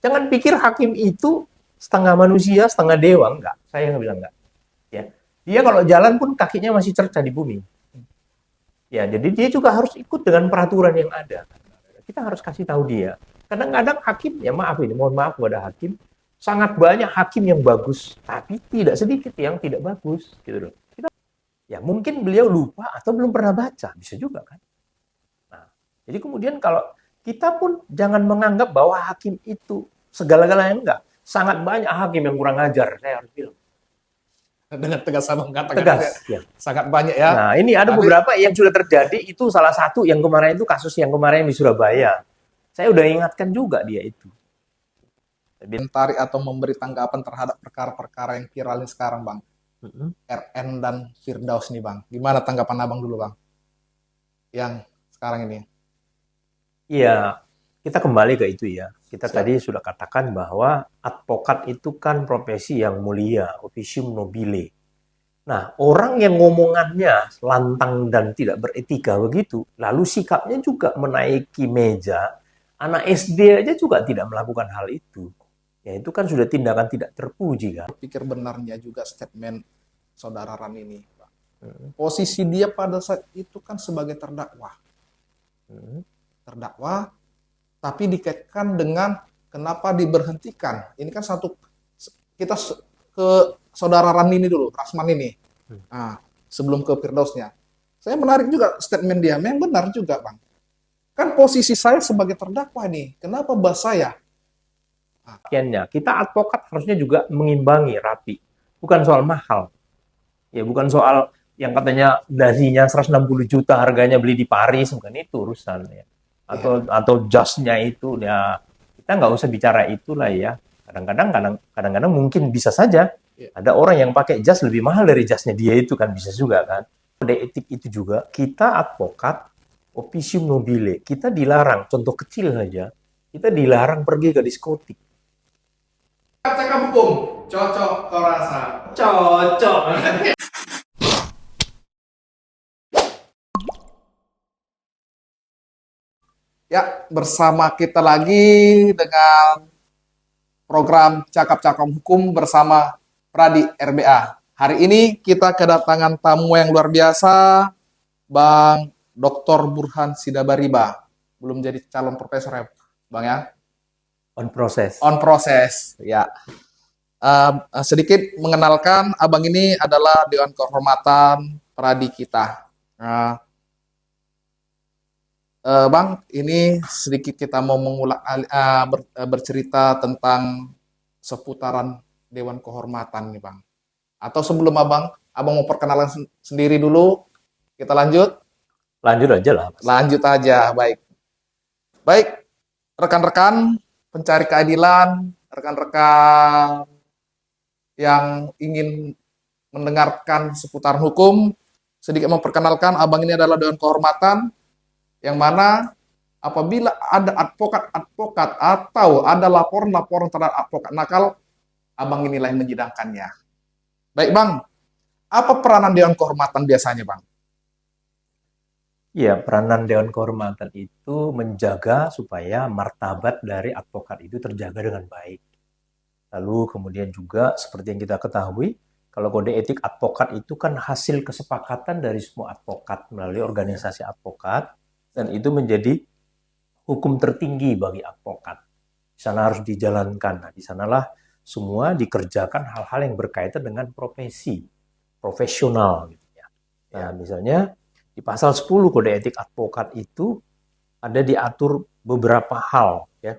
Jangan pikir hakim itu setengah manusia, setengah dewa. Enggak, saya nggak bilang enggak. Ya. Dia kalau jalan pun kakinya masih cerca di bumi. Ya, jadi dia juga harus ikut dengan peraturan yang ada. Kita harus kasih tahu dia. Kadang-kadang hakim, ya maaf ini, mohon maaf kepada hakim, sangat banyak hakim yang bagus, tapi tidak sedikit yang tidak bagus, gitu loh. Ya mungkin beliau lupa atau belum pernah baca, bisa juga kan. Nah, jadi kemudian kalau kita pun jangan menganggap bahwa hakim itu segala-galanya, enggak. Sangat banyak hakim yang kurang ajar, saya harus bilang. Dengan tegas Abang katakan Tegas, ya. sangat banyak ya. Nah, ini ada beberapa yang sudah terjadi, itu salah satu yang kemarin itu kasus yang kemarin di Surabaya. Saya udah ingatkan juga dia itu. Komentari atau memberi tanggapan terhadap perkara-perkara yang viral ini sekarang, Bang. RN dan Firdaus nih, Bang. Gimana tanggapan Abang dulu, Bang? Yang sekarang ini. Iya, kita kembali ke itu ya. Kita Siap. tadi sudah katakan bahwa advokat itu kan profesi yang mulia, officium nobile. Nah, orang yang ngomongannya lantang dan tidak beretika begitu, lalu sikapnya juga menaiki meja, anak SD aja juga tidak melakukan hal itu. Ya, itu kan sudah tindakan tidak terpuji kan. Pikir benarnya juga statement Saudara Ran ini, Bang. Posisi dia pada saat itu kan sebagai terdakwa. Terdakwa, tapi dikaitkan dengan kenapa diberhentikan. Ini kan satu, kita ke Saudara Ran ini dulu, Rasman ini. Nah, sebelum ke Firdausnya. Saya menarik juga statement dia, memang benar juga, Bang. Kan posisi saya sebagai terdakwa nih, kenapa bahas saya? Kita advokat harusnya juga mengimbangi rapi. Bukan soal mahal. Ya, bukan soal yang katanya dasinya 160 juta harganya beli di Paris, bukan itu urusan ya. Atau jasnya itu ya, kita nggak usah bicara itulah ya. Kadang-kadang mungkin bisa saja ada orang yang pakai jas lebih mahal dari jasnya dia, itu kan bisa juga kan. Kode etik itu juga, kita advokat officium nobile, kita dilarang, contoh kecil saja, kita dilarang pergi ke diskotik. Cakap hukum, cocok kau rasa. Cocok. Ya, bersama kita lagi dengan program Cakap-Cakap Hukum bersama Pradi RBA. Hari ini kita kedatangan tamu yang luar biasa, Bang Dr. Burhan Sidabariba. Belum jadi calon profesor ya, Bang ya? On proses. On proses, ya. Sedikit mengenalkan, Abang ini adalah Dewan Kehormatan Pradi kita. Bang, ini sedikit kita mau mengulang bercerita tentang seputaran Dewan Kehormatan nih, Bang. Atau sebelum Abang mau perkenalan sendiri dulu, kita lanjut? Lanjut aja lah. Lanjut aja, baik. Baik, rekan-rekan pencari keadilan, rekan-rekan yang ingin mendengarkan seputaran hukum, sedikit memperkenalkan, Abang ini adalah Dewan Kehormatan, yang mana apabila ada advokat-advokat atau ada laporan-laporan terhadap advokat nakal, Abang inilah yang menyidangkannya. Baik, Bang. Apa peranan Dewan Kehormatan biasanya, Bang? Ya, peranan Dewan Kehormatan itu menjaga supaya martabat dari advokat itu terjaga dengan baik. Lalu kemudian juga seperti yang kita ketahui, kalau kode etik advokat itu kan hasil kesepakatan dari semua advokat melalui organisasi advokat, dan itu menjadi hukum tertinggi bagi advokat. Di sana harus dijalankan. Nah, di sanalah semua dikerjakan hal-hal yang berkaitan dengan profesi, profesional gitu ya. Nah, misalnya di pasal 10 kode etik advokat itu ada diatur beberapa hal ya.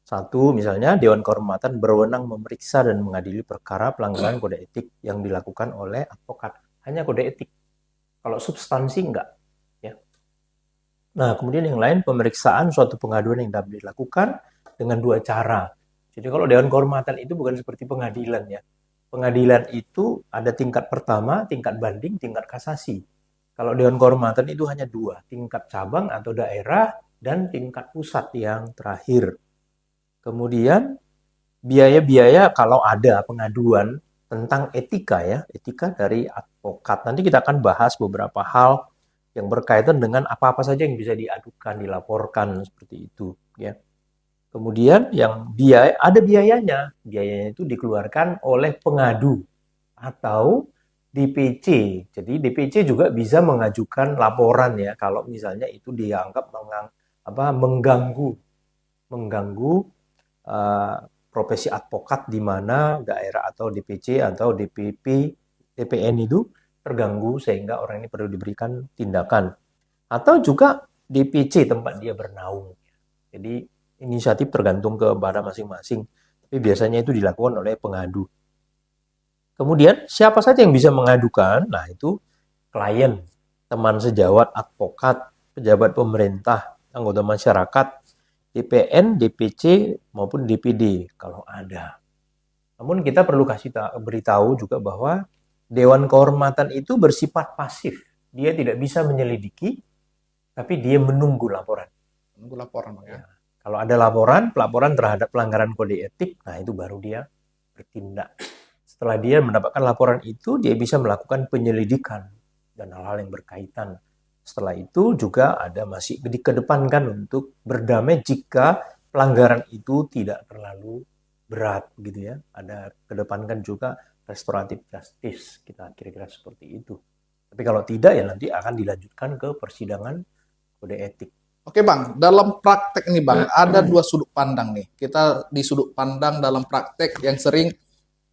Satu, misalnya Dewan Kehormatan berwenang memeriksa dan mengadili perkara pelanggaran kode etik yang dilakukan oleh advokat. Hanya kode etik. Kalau substansi enggak. Ya. Nah, kemudian yang lain, pemeriksaan suatu pengaduan yang dapat dilakukan dengan dua cara. Jadi kalau Dewan Kehormatan itu bukan seperti pengadilan ya. Pengadilan itu ada tingkat pertama, tingkat banding, tingkat kasasi. Kalau Dewan Kehormatan itu hanya dua, tingkat cabang atau daerah dan tingkat pusat yang terakhir. Kemudian biaya-biaya kalau ada pengaduan tentang etika ya, etika dari advokat. Nanti kita akan bahas beberapa hal yang berkaitan dengan apa-apa saja yang bisa diadukan, dilaporkan seperti itu ya. Kemudian yang biaya, ada biayanya. Biayanya itu dikeluarkan oleh pengadu atau DPC. Jadi DPC juga bisa mengajukan laporan ya kalau misalnya itu dianggap mengganggu mengganggu uh, profesi advokat di mana daerah atau DPC atau DPP DPN itu terganggu sehingga orang ini perlu diberikan tindakan atau juga DPC tempat dia bernaung. Jadi inisiatif tergantung kepada masing-masing, tapi biasanya itu dilakukan oleh pengadu. Kemudian siapa saja yang bisa mengadukan? Nah, itu klien, teman sejawat, advokat, pejabat pemerintah, anggota masyarakat, DPN, DPC maupun DPD kalau ada. Namun kita perlu beritahu juga bahwa Dewan Kehormatan itu bersifat pasif. Dia tidak bisa menyelidiki, tapi dia menunggu laporan. Menunggu laporan, Bang, ya. Kalau ada pelaporan terhadap pelanggaran kode etik, nah itu baru dia bertindak. Setelah dia mendapatkan laporan itu, dia bisa melakukan penyelidikan dan hal-hal yang berkaitan. Setelah itu juga ada masih dikedepankan untuk berdamai jika pelanggaran itu tidak terlalu berat gitu ya. Ada kedepankan juga restoratif justice, kita kira-kira seperti itu. Tapi kalau tidak ya nanti akan dilanjutkan ke persidangan kode etik. Oke Bang, dalam praktek ini Bang, ada dua sudut pandang nih. Kita di sudut pandang dalam praktek yang sering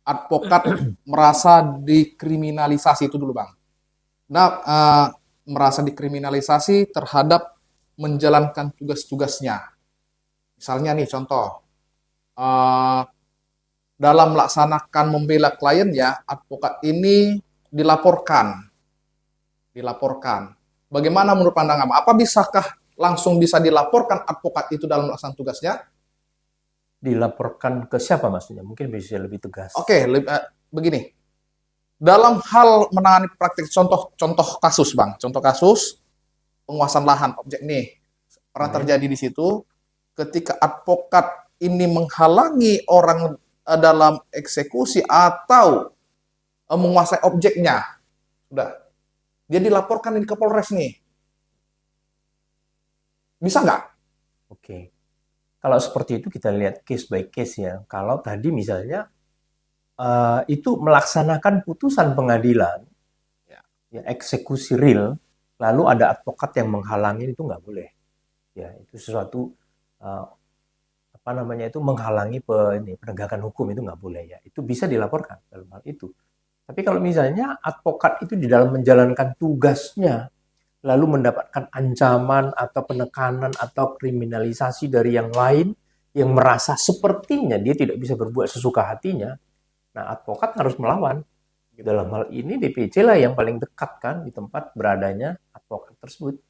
advokat merasa dikriminalisasi itu dulu Bang. Nah, merasa dikriminalisasi terhadap menjalankan tugas-tugasnya. Misalnya nih contoh, dalam melaksanakan membela klien ya, advokat ini dilaporkan. Bagaimana menurut pandangan Bang? Apa bisakah langsung bisa dilaporkan advokat itu dalam melaksanakan tugasnya? Dilaporkan ke siapa maksudnya? Mungkin bisa lebih tegas. Oke, begini. Dalam hal menangani praktik contoh kasus, Bang. Contoh kasus penguasaan lahan objek nih. Pernah terjadi di situ ketika advokat ini menghalangi orang dalam eksekusi atau menguasai objeknya. Sudah. Dia dilaporkan ke Polres nih. Bisa nggak? Oke. Kalau seperti itu kita lihat case by case ya. Kalau tadi misalnya itu melaksanakan putusan pengadilan, ya eksekusi real, lalu ada advokat yang menghalangi itu nggak boleh. Ya itu sesuatu menghalangi penegakan hukum itu nggak boleh ya. Itu bisa dilaporkan dalam hal itu. Tapi kalau misalnya advokat itu di dalam menjalankan tugasnya lalu mendapatkan ancaman atau penekanan atau kriminalisasi dari yang lain yang merasa sepertinya dia tidak bisa berbuat sesuka hatinya, nah advokat harus melawan. Dalam hal ini DPC lah yang paling dekat kan di tempat beradanya advokat tersebut.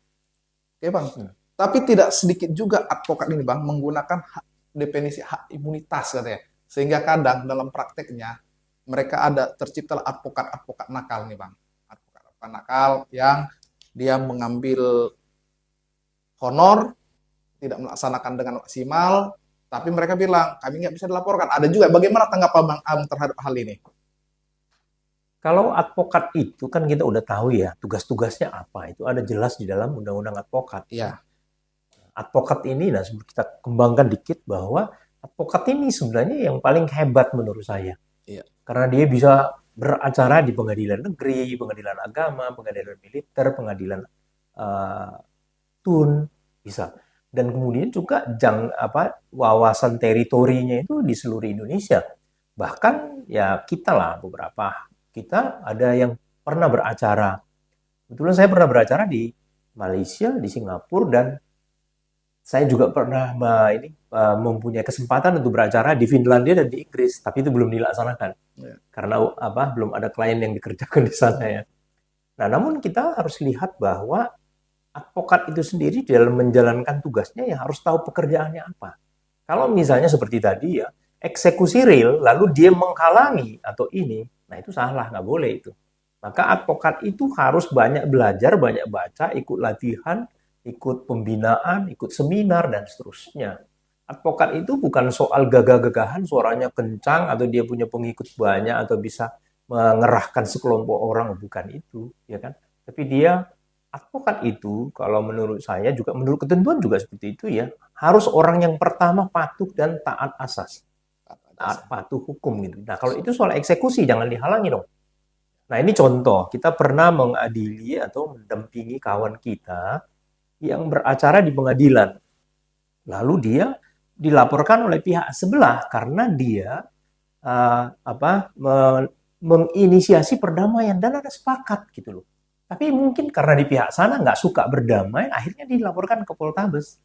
Oke Bang, tapi tidak sedikit juga advokat ini Bang menggunakan definisi hak imunitas katanya. Sehingga kadang dalam prakteknya mereka ada tercipta advokat-advokat nakal nih Bang. Advokat-advokat nakal yang dia mengambil honor, tidak melaksanakan dengan maksimal, tapi mereka bilang, kami nggak bisa dilaporkan. Ada juga, bagaimana tanggapan Bang Am terhadap hal ini? Kalau advokat itu kan kita udah tahu ya, tugas-tugasnya apa. Itu ada jelas di dalam undang-undang advokat. Iya. Advokat ini, nah kita kembangkan dikit bahwa advokat ini sebenarnya yang paling hebat menurut saya. Iya. Karena dia bisa beracara di pengadilan negeri, pengadilan agama, pengadilan militer, pengadilan TUN, bisa. Dan kemudian juga wawasan teritorinya itu di seluruh Indonesia. Bahkan ya kita lah kita ada yang pernah beracara. Kebetulan saya pernah beracara di Malaysia, di Singapura, dan saya juga pernah mempunyai kesempatan untuk beracara di Finlandia dan di Inggris, tapi itu belum dilaksanakan karena belum ada klien yang dikerjakan di sana ya. Nah, namun kita harus lihat bahwa advokat itu sendiri dalam menjalankan tugasnya ya harus tahu pekerjaannya apa. Kalau misalnya seperti tadi ya eksekusi real lalu dia menghalangi atau ini, nah itu salah, nggak boleh itu. Maka advokat itu harus banyak belajar, banyak baca, ikut latihan, ikut pembinaan, ikut seminar, dan seterusnya. Advokat itu bukan soal gagah-gagahan, suaranya kencang, atau dia punya pengikut banyak, atau bisa mengerahkan sekelompok orang, bukan itu, ya kan? Tapi dia, advokat itu, kalau menurut saya juga, menurut ketentuan juga seperti itu ya, harus orang yang pertama patuh dan taat asas, taat patuh hukum gitu. Nah, kalau itu soal eksekusi jangan dihalangi dong. Nah, ini contoh, kita pernah mengadili atau mendampingi kawan kita yang beracara di pengadilan. Lalu dia dilaporkan oleh pihak sebelah karena dia menginisiasi perdamaian dan ada sepakat gitu loh. Tapi mungkin karena di pihak sana nggak suka berdamai, akhirnya dilaporkan ke Poltabes.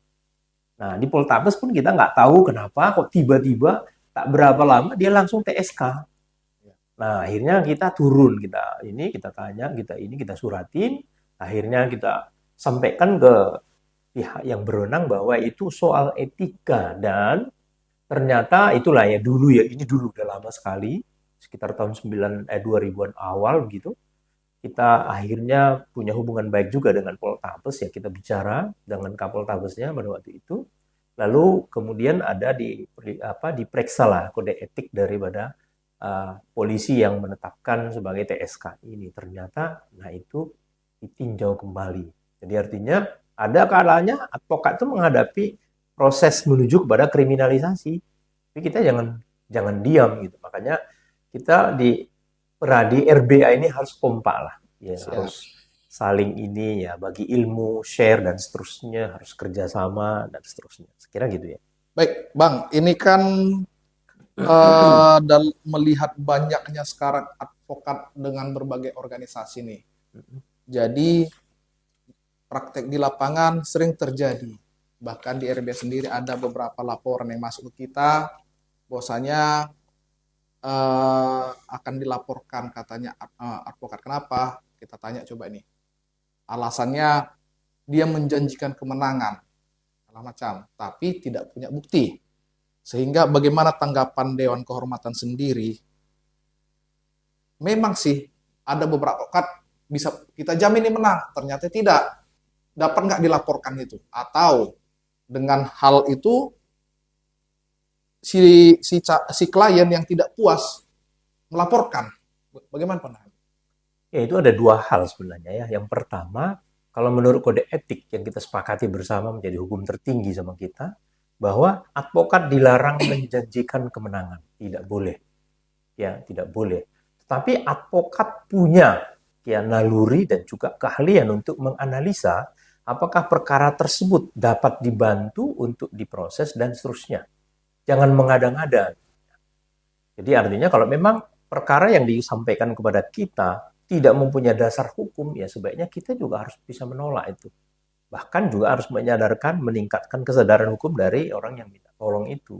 Nah, di Poltabes pun kita nggak tahu kenapa kok tiba-tiba tak berapa lama dia langsung TSK. Nah, akhirnya kita turun, kita tanya, kita suratin, akhirnya kita sampaikan ke pihak yang berwenang bahwa itu soal etika dan ternyata itulah ya dulu ya, ini dulu udah lama sekali, sekitar tahun 2000-an awal gitu. Kita akhirnya punya hubungan baik juga dengan Poltabes ya, kita bicara dengan Kapoltabesnya pada waktu itu. Lalu kemudian ada diperiksa lah kode etik daripada polisi yang menetapkan sebagai TSK ini. Ternyata nah itu ditinjau kembali. Jadi artinya ada kalanya advokat itu menghadapi proses menuju kepada kriminalisasi. Tapi kita jangan diam gitu. Makanya kita di RBA ini harus kompak lah. Ya, harus saling ini ya, bagi ilmu, share dan seterusnya, harus kerjasama dan seterusnya. Sekira gitu ya. Baik, Bang, ini kan melihat banyaknya sekarang advokat dengan berbagai organisasi nih. Jadi praktek di lapangan sering terjadi. Bahkan di RBA sendiri ada beberapa laporan yang masuk ke kita, bahwasanya akan dilaporkan katanya advokat. Kenapa? Kita tanya coba ini. Alasannya dia menjanjikan kemenangan, segala macam, tapi tidak punya bukti. Sehingga bagaimana tanggapan Dewan Kehormatan sendiri? Memang sih ada beberapa advokat bisa kita jamin ini menang, ternyata tidak. Dapat nggak dilaporkan itu? Atau dengan hal itu si klien yang tidak puas melaporkan. Bagaimana pandangan? Ya, itu ada dua hal sebenarnya ya. Yang pertama, kalau menurut kode etik yang kita sepakati bersama menjadi hukum tertinggi sama kita, bahwa advokat dilarang menjanjikan kemenangan. Tidak boleh. Ya, tidak boleh. Tetapi advokat punya ya naluri dan juga keahlian untuk menganalisa apakah perkara tersebut dapat dibantu untuk diproses dan seterusnya. Jangan mengada-ngada. Jadi artinya kalau memang perkara yang disampaikan kepada kita tidak mempunyai dasar hukum, ya sebaiknya kita juga harus bisa menolak itu. Bahkan juga harus menyadarkan, meningkatkan kesadaran hukum dari orang yang minta tolong itu.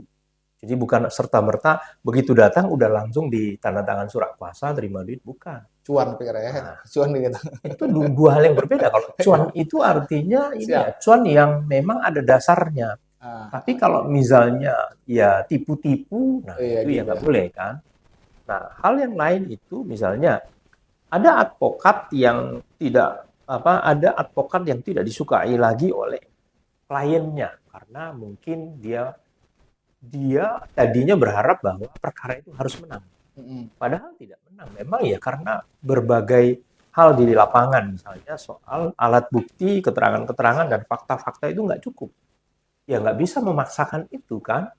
Jadi bukan serta-merta begitu datang udah langsung ditandatangan surat kuasa, terima duit, bukan. Cuan pikir ya, Nah, cuan gitu. itu dua hal yang berbeda. Kalau cuan itu artinya ini ya, cuan yang memang ada dasarnya. Tapi kalau misalnya ya tipu-tipu, nah itu ya nggak boleh kan. Nah, hal yang lain itu misalnya ada advokat yang tidak disukai lagi oleh kliennya karena mungkin dia tadinya berharap bahwa perkara itu harus menang. Padahal tidak menang. Memang ya karena berbagai hal di lapangan, misalnya soal alat bukti, keterangan-keterangan dan fakta-fakta itu nggak cukup. Ya nggak bisa memaksakan itu kan.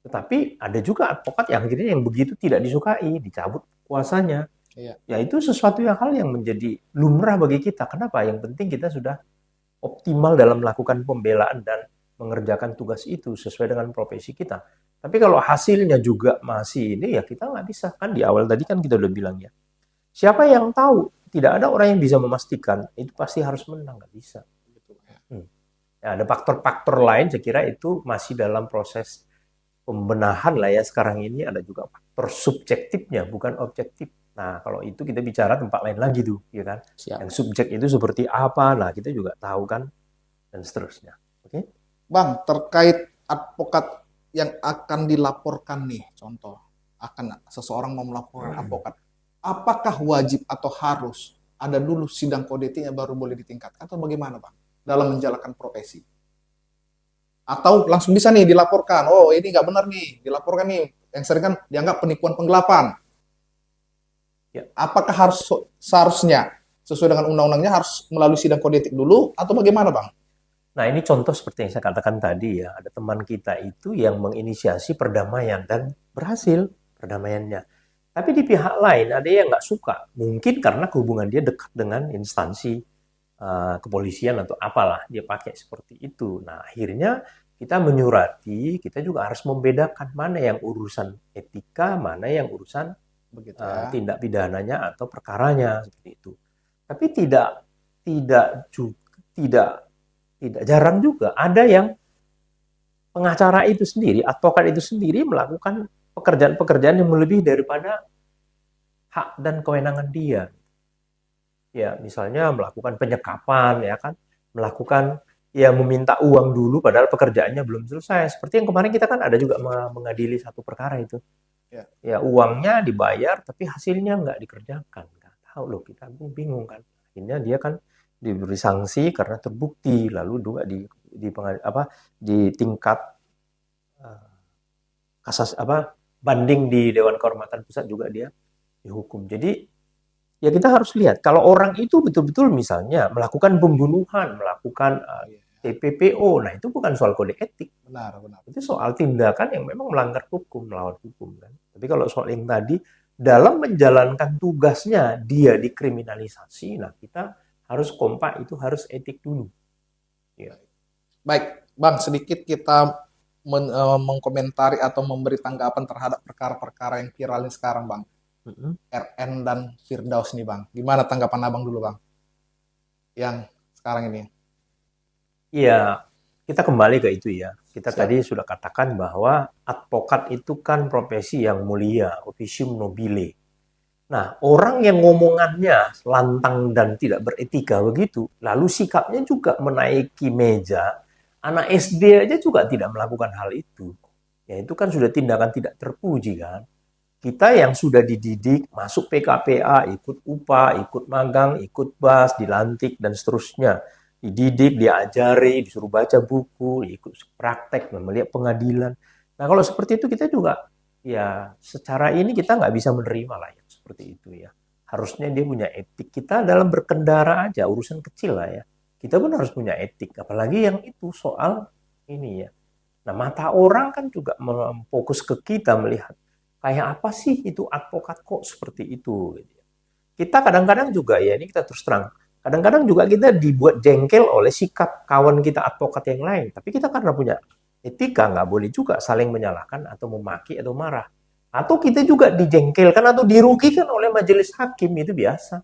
Tetapi ada juga advokat yang akhirnya yang begitu tidak disukai, dicabut kuasanya. Ya itu sesuatu hal yang menjadi lumrah bagi kita. Kenapa? Yang penting kita sudah optimal dalam melakukan pembelaan dan mengerjakan tugas itu sesuai dengan profesi kita. Tapi kalau hasilnya juga masih ini, ya kita nggak bisa. Kan di awal tadi kan kita udah bilang ya. Siapa yang tahu? Tidak ada orang yang bisa memastikan itu pasti harus menang. Nggak bisa. Ya, ada faktor-faktor lain saya kira itu masih dalam proses pembenahan lah ya sekarang ini. Ada juga faktor subjektifnya, bukan objektif. Nah, kalau itu kita bicara tempat lain lagi tuh, ya kan? Yang subjek itu seperti apa? Nah, kita juga tahu kan, dan seterusnya. Oke? Bang, terkait advokat yang akan dilaporkan nih, contoh, akan seseorang mau melaporkan advokat, apakah wajib atau harus ada dulu sidang kode etiknya baru boleh ditingkatkan atau bagaimana, Bang? Dalam menjalankan profesi. Atau langsung bisa nih dilaporkan, oh ini nggak benar nih, dilaporkan nih, yang sering kan dianggap penipuan penggelapan. Apakah seharusnya sesuai dengan undang-undangnya harus melalui sidang kode etik dulu atau bagaimana, Bang? Nah, ini contoh seperti yang saya katakan tadi ya, ada teman kita itu yang menginisiasi perdamaian dan berhasil perdamaiannya. Tapi di pihak lain ada yang nggak suka, mungkin karena hubungan dia dekat dengan instansi kepolisian atau apalah dia pakai seperti itu. Nah, akhirnya kita menyurati, kita juga harus membedakan mana yang urusan etika, mana yang urusan Begitu ya. tindak pidananya atau perkaranya seperti itu. Tapi tidak tidak tidak jarang juga ada yang pengacara itu sendiri, advokat itu sendiri melakukan pekerjaan-pekerjaan yang melebihi daripada hak dan kewenangan dia. Ya, misalnya melakukan penyekapan, ya kan, melakukan ya meminta uang dulu padahal pekerjaannya belum selesai. Seperti yang kemarin kita kan ada juga mengadili satu perkara itu. Ya. Ya uangnya dibayar tapi hasilnya nggak dikerjakan. Nggak tahu loh, kita bingung kan. Akhirnya dia kan diberi sanksi karena terbukti, lalu juga di tingkat eh, kasas banding di Dewan Kehormatan Pusat juga dia dihukum. Jadi ya kita harus lihat kalau orang itu betul-betul misalnya melakukan pembunuhan, melakukan Iya, TPPO, nah itu bukan soal kode etik, benar, benar. itu soal tindakan yang memang melanggar hukum, melawan hukum kan. Tapi kalau soal yang tadi dalam menjalankan tugasnya dia dikriminalisasi, nah kita harus kompak, itu harus etik dulu. Ya. Baik, Bang, sedikit kita mengkomentari atau memberi tanggapan terhadap perkara-perkara yang viral ini sekarang, Bang. Mm-mm. RN dan Firdaus nih, Bang. Gimana tanggapan Abang dulu, Bang? Yang sekarang ini. Iya, kita kembali ke itu ya. Kita Siap. tadi sudah katakan bahwa advokat itu kan profesi yang mulia, officium nobile. Nah, orang yang ngomongannya lantang dan tidak beretika begitu, lalu sikapnya juga menaiki meja, anak SD aja juga tidak melakukan hal itu. Ya, itu kan sudah tindakan tidak terpuji kan. Kita yang sudah dididik, masuk PKPA, ikut UPA, ikut magang, ikut BAS, dilantik, dan seterusnya. Dididik, diajari, disuruh baca buku, ikut praktek, melihat pengadilan. Nah, kalau seperti itu kita juga, ya secara ini kita nggak bisa menerima lah ya, seperti itu ya. Harusnya dia punya etik. Kita dalam berkendara aja, urusan kecil lah ya. Kita pun harus punya etik, apalagi yang itu soal ini ya. Nah, mata orang kan juga fokus ke kita melihat kayak apa sih itu advokat kok seperti itu. Gitu. Kita kadang-kadang juga ya ini kita terus terang. Kadang-kadang juga kita dibuat jengkel oleh sikap kawan kita advokat yang lain. Tapi kita karena punya etika nggak boleh juga saling menyalahkan atau memaki atau marah. Atau kita juga dijengkelkan atau dirugikan oleh majelis hakim, itu biasa.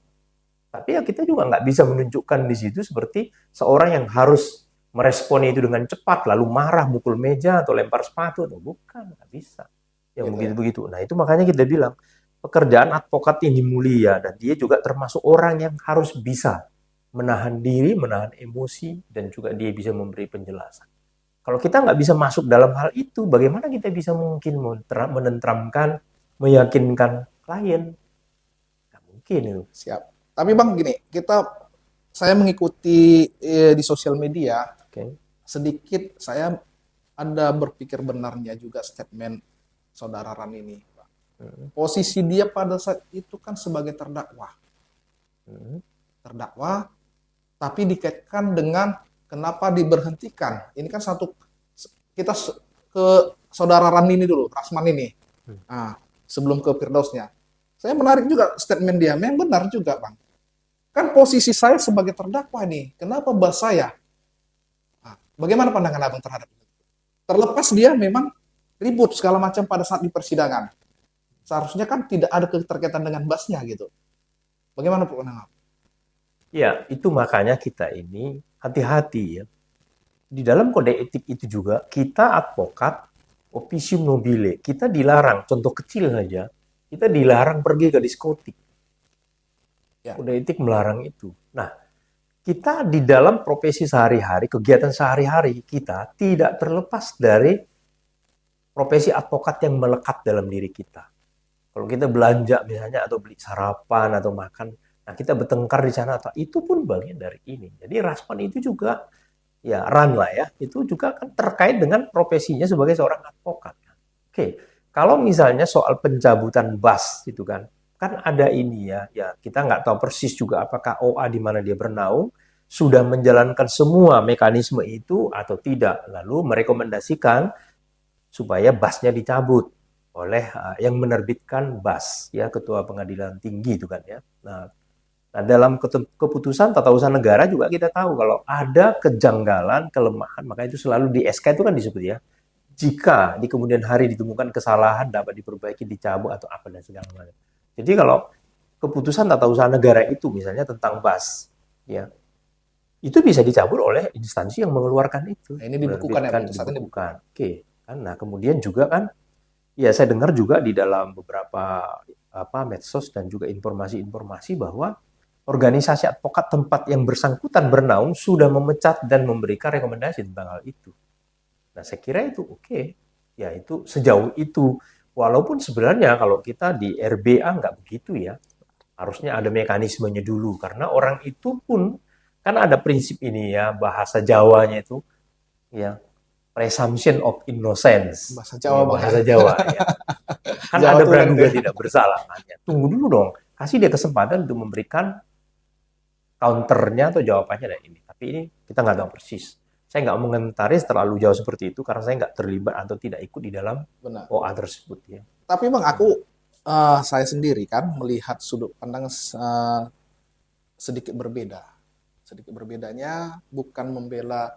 Tapi ya kita juga nggak bisa menunjukkan di situ seperti seorang yang harus merespon itu dengan cepat, lalu marah, mukul meja, atau lempar sepatu. Atau bukan, nggak bisa. Yang Gitu ya. begitu-begitu. Nah itu makanya kita bilang, pekerjaan advokat ini mulia, dan dia juga termasuk orang yang harus bisa menahan diri, menahan emosi, dan juga dia bisa memberi penjelasan. Kalau kita nggak bisa masuk dalam hal itu, bagaimana kita bisa mungkin menenteramkan, meyakinkan klien? Nggak mungkin itu. Siap. Tapi Bang gini, saya mengikuti di sosial media, Oke. sedikit saya ada berpikir benarnya juga statement saudara Ran ini, Bang. Hmm. Posisi dia pada saat itu kan sebagai terdakwa. Hmm. Terdakwa, tapi dikaitkan dengan kenapa diberhentikan. Ini kan kita ke saudara Ran ini dulu, Rasman ini. Nah, sebelum ke Firdausnya. Saya menarik juga statement dia, memang benar juga, Bang. Kan posisi saya sebagai terdakwa nih, kenapa bahas saya? Nah, bagaimana pandangan Abang terhadap itu? Terlepas dia memang ribut segala macam pada saat di persidangan. Seharusnya kan tidak ada keterkaitan dengan basnya gitu. Bagaimana pandangan Abang? Ya, itu makanya kita ini hati-hati ya. Di dalam kode etik itu juga, kita advokat officium nobile, kita dilarang, contoh kecil saja, kita dilarang pergi ke diskotik. Ya, Kode etik melarang itu. Nah, kita di dalam profesi sehari-hari, kegiatan sehari-hari, kita tidak terlepas dari profesi advokat yang melekat dalam diri kita. Kalau kita belanja misalnya atau beli sarapan atau makan, nah kita bertengkar di sana, itu pun bagian dari ini. Jadi Rasman itu juga ya Ran lah ya, itu juga kan terkait dengan profesinya sebagai seorang advokat. Oke, kalau misalnya soal pencabutan BAS itu kan ada ini ya kita nggak tahu persis juga apakah OA di mana dia bernaung. sudah menjalankan semua mekanisme itu atau tidak. Lalu merekomendasikan supaya BAS-nya dicabut oleh yang menerbitkan BAS, ya Ketua Pengadilan Tinggi itu kan ya. Nah, dalam keputusan tata usaha negara juga kita tahu kalau ada kejanggalan, kelemahan, maka itu selalu di SK itu kan disebut ya. Jika di kemudian hari ditemukan kesalahan dapat diperbaiki, dicabut atau apa dan segala macam. Jadi kalau keputusan tata usaha negara itu misalnya tentang BAS, ya itu bisa dicabut oleh instansi yang mengeluarkan itu, Nah, ini dibukukan ya, menerbitkan, putusannya dibukukan. dibukukan. Oke, kan? Nah kemudian juga kan, ya saya dengar juga di dalam beberapa medsos dan juga informasi-informasi bahwa organisasi advokat tempat yang bersangkutan bernaung sudah memecat dan memberikan rekomendasi tentang hal itu. Nah saya kira itu oke, ya itu sejauh itu. Walaupun sebenarnya kalau kita di RBA nggak begitu ya, harusnya ada mekanismenya dulu karena orang itu pun kan ada prinsip ini ya, bahasa Jawanya itu ya, presumption of innocence, Bahasa ya, Jawa, Bang, ya. bahasa Jawa ya. Kan Jawa ada tulen praduga tuh. tidak bersalah kan ya. Tunggu dulu dong, kasih dia kesempatan untuk memberikan counternya atau jawabannya dari ini. Tapi ini kita nggak tahu persis. Saya nggak mengomentari terlalu jauh seperti itu karena saya nggak terlibat atau tidak ikut di dalam Benar. OA tersebut ya. Tapi Bang, saya sendiri kan melihat sudut pandang sedikit berbeda. Sedikit berbedanya bukan membela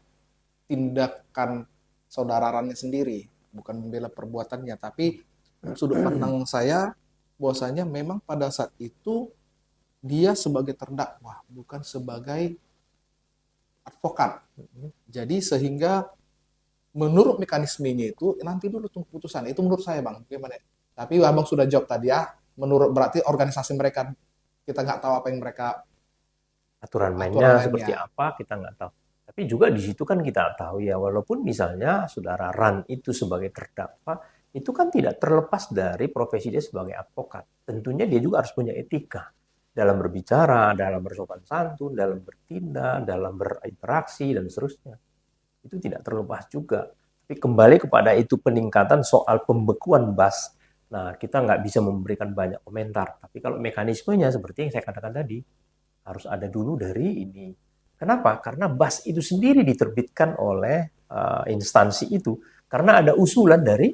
tindakan saudara Rannya sendiri, bukan membela perbuatannya, tapi sudut pandang saya bahwasanya memang pada saat itu dia sebagai terdakwa, bukan sebagai advokat. Jadi sehingga menurut mekanismenya itu nanti dulu tunggu putusan. Itu menurut saya, Bang. Gimana? Tapi Abang sudah jawab tadi ya. Menurut berarti organisasi mereka kita nggak tahu apa yang mereka Aturan aturan mainnya seperti lainnya. apa kita nggak tahu. Tapi juga di situ kan kita tahu ya, walaupun misalnya saudara Ran itu sebagai terdakwa, itu kan tidak terlepas dari profesi dia sebagai advokat. Tentunya dia juga harus punya etika dalam berbicara, dalam bersopan santun, dalam bertindak, dalam berinteraksi dan seterusnya. Itu tidak terlepas juga. Tapi kembali kepada itu peningkatan soal pembekuan BAS. Nah, kita nggak bisa memberikan banyak komentar. Tapi kalau mekanismenya seperti yang saya katakan tadi, harus ada dulu dari ini. Kenapa? Karena BAS itu sendiri diterbitkan oleh instansi itu. Karena ada usulan dari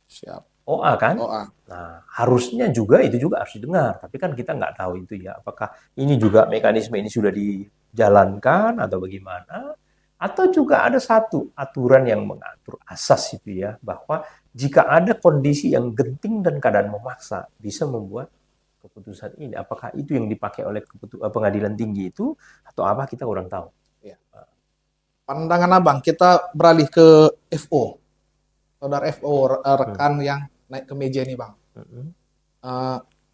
Siap. OA kan? Oh, Nah, harusnya juga itu juga harus didengar. Tapi kan kita nggak tahu itu ya. Apakah ini juga mekanisme ini sudah dijalankan atau bagaimana? Atau juga ada satu aturan yang mengatur asas itu ya. Bahwa jika ada kondisi yang genting dan keadaan memaksa, bisa membuat keputusan ini. Apakah itu yang dipakai oleh pengadilan tinggi itu atau apa kita kurang tahu. ya. Pandangan Abang, kita beralih ke FO. Saudara FO, rekan yang naik ke meja ini, Bang.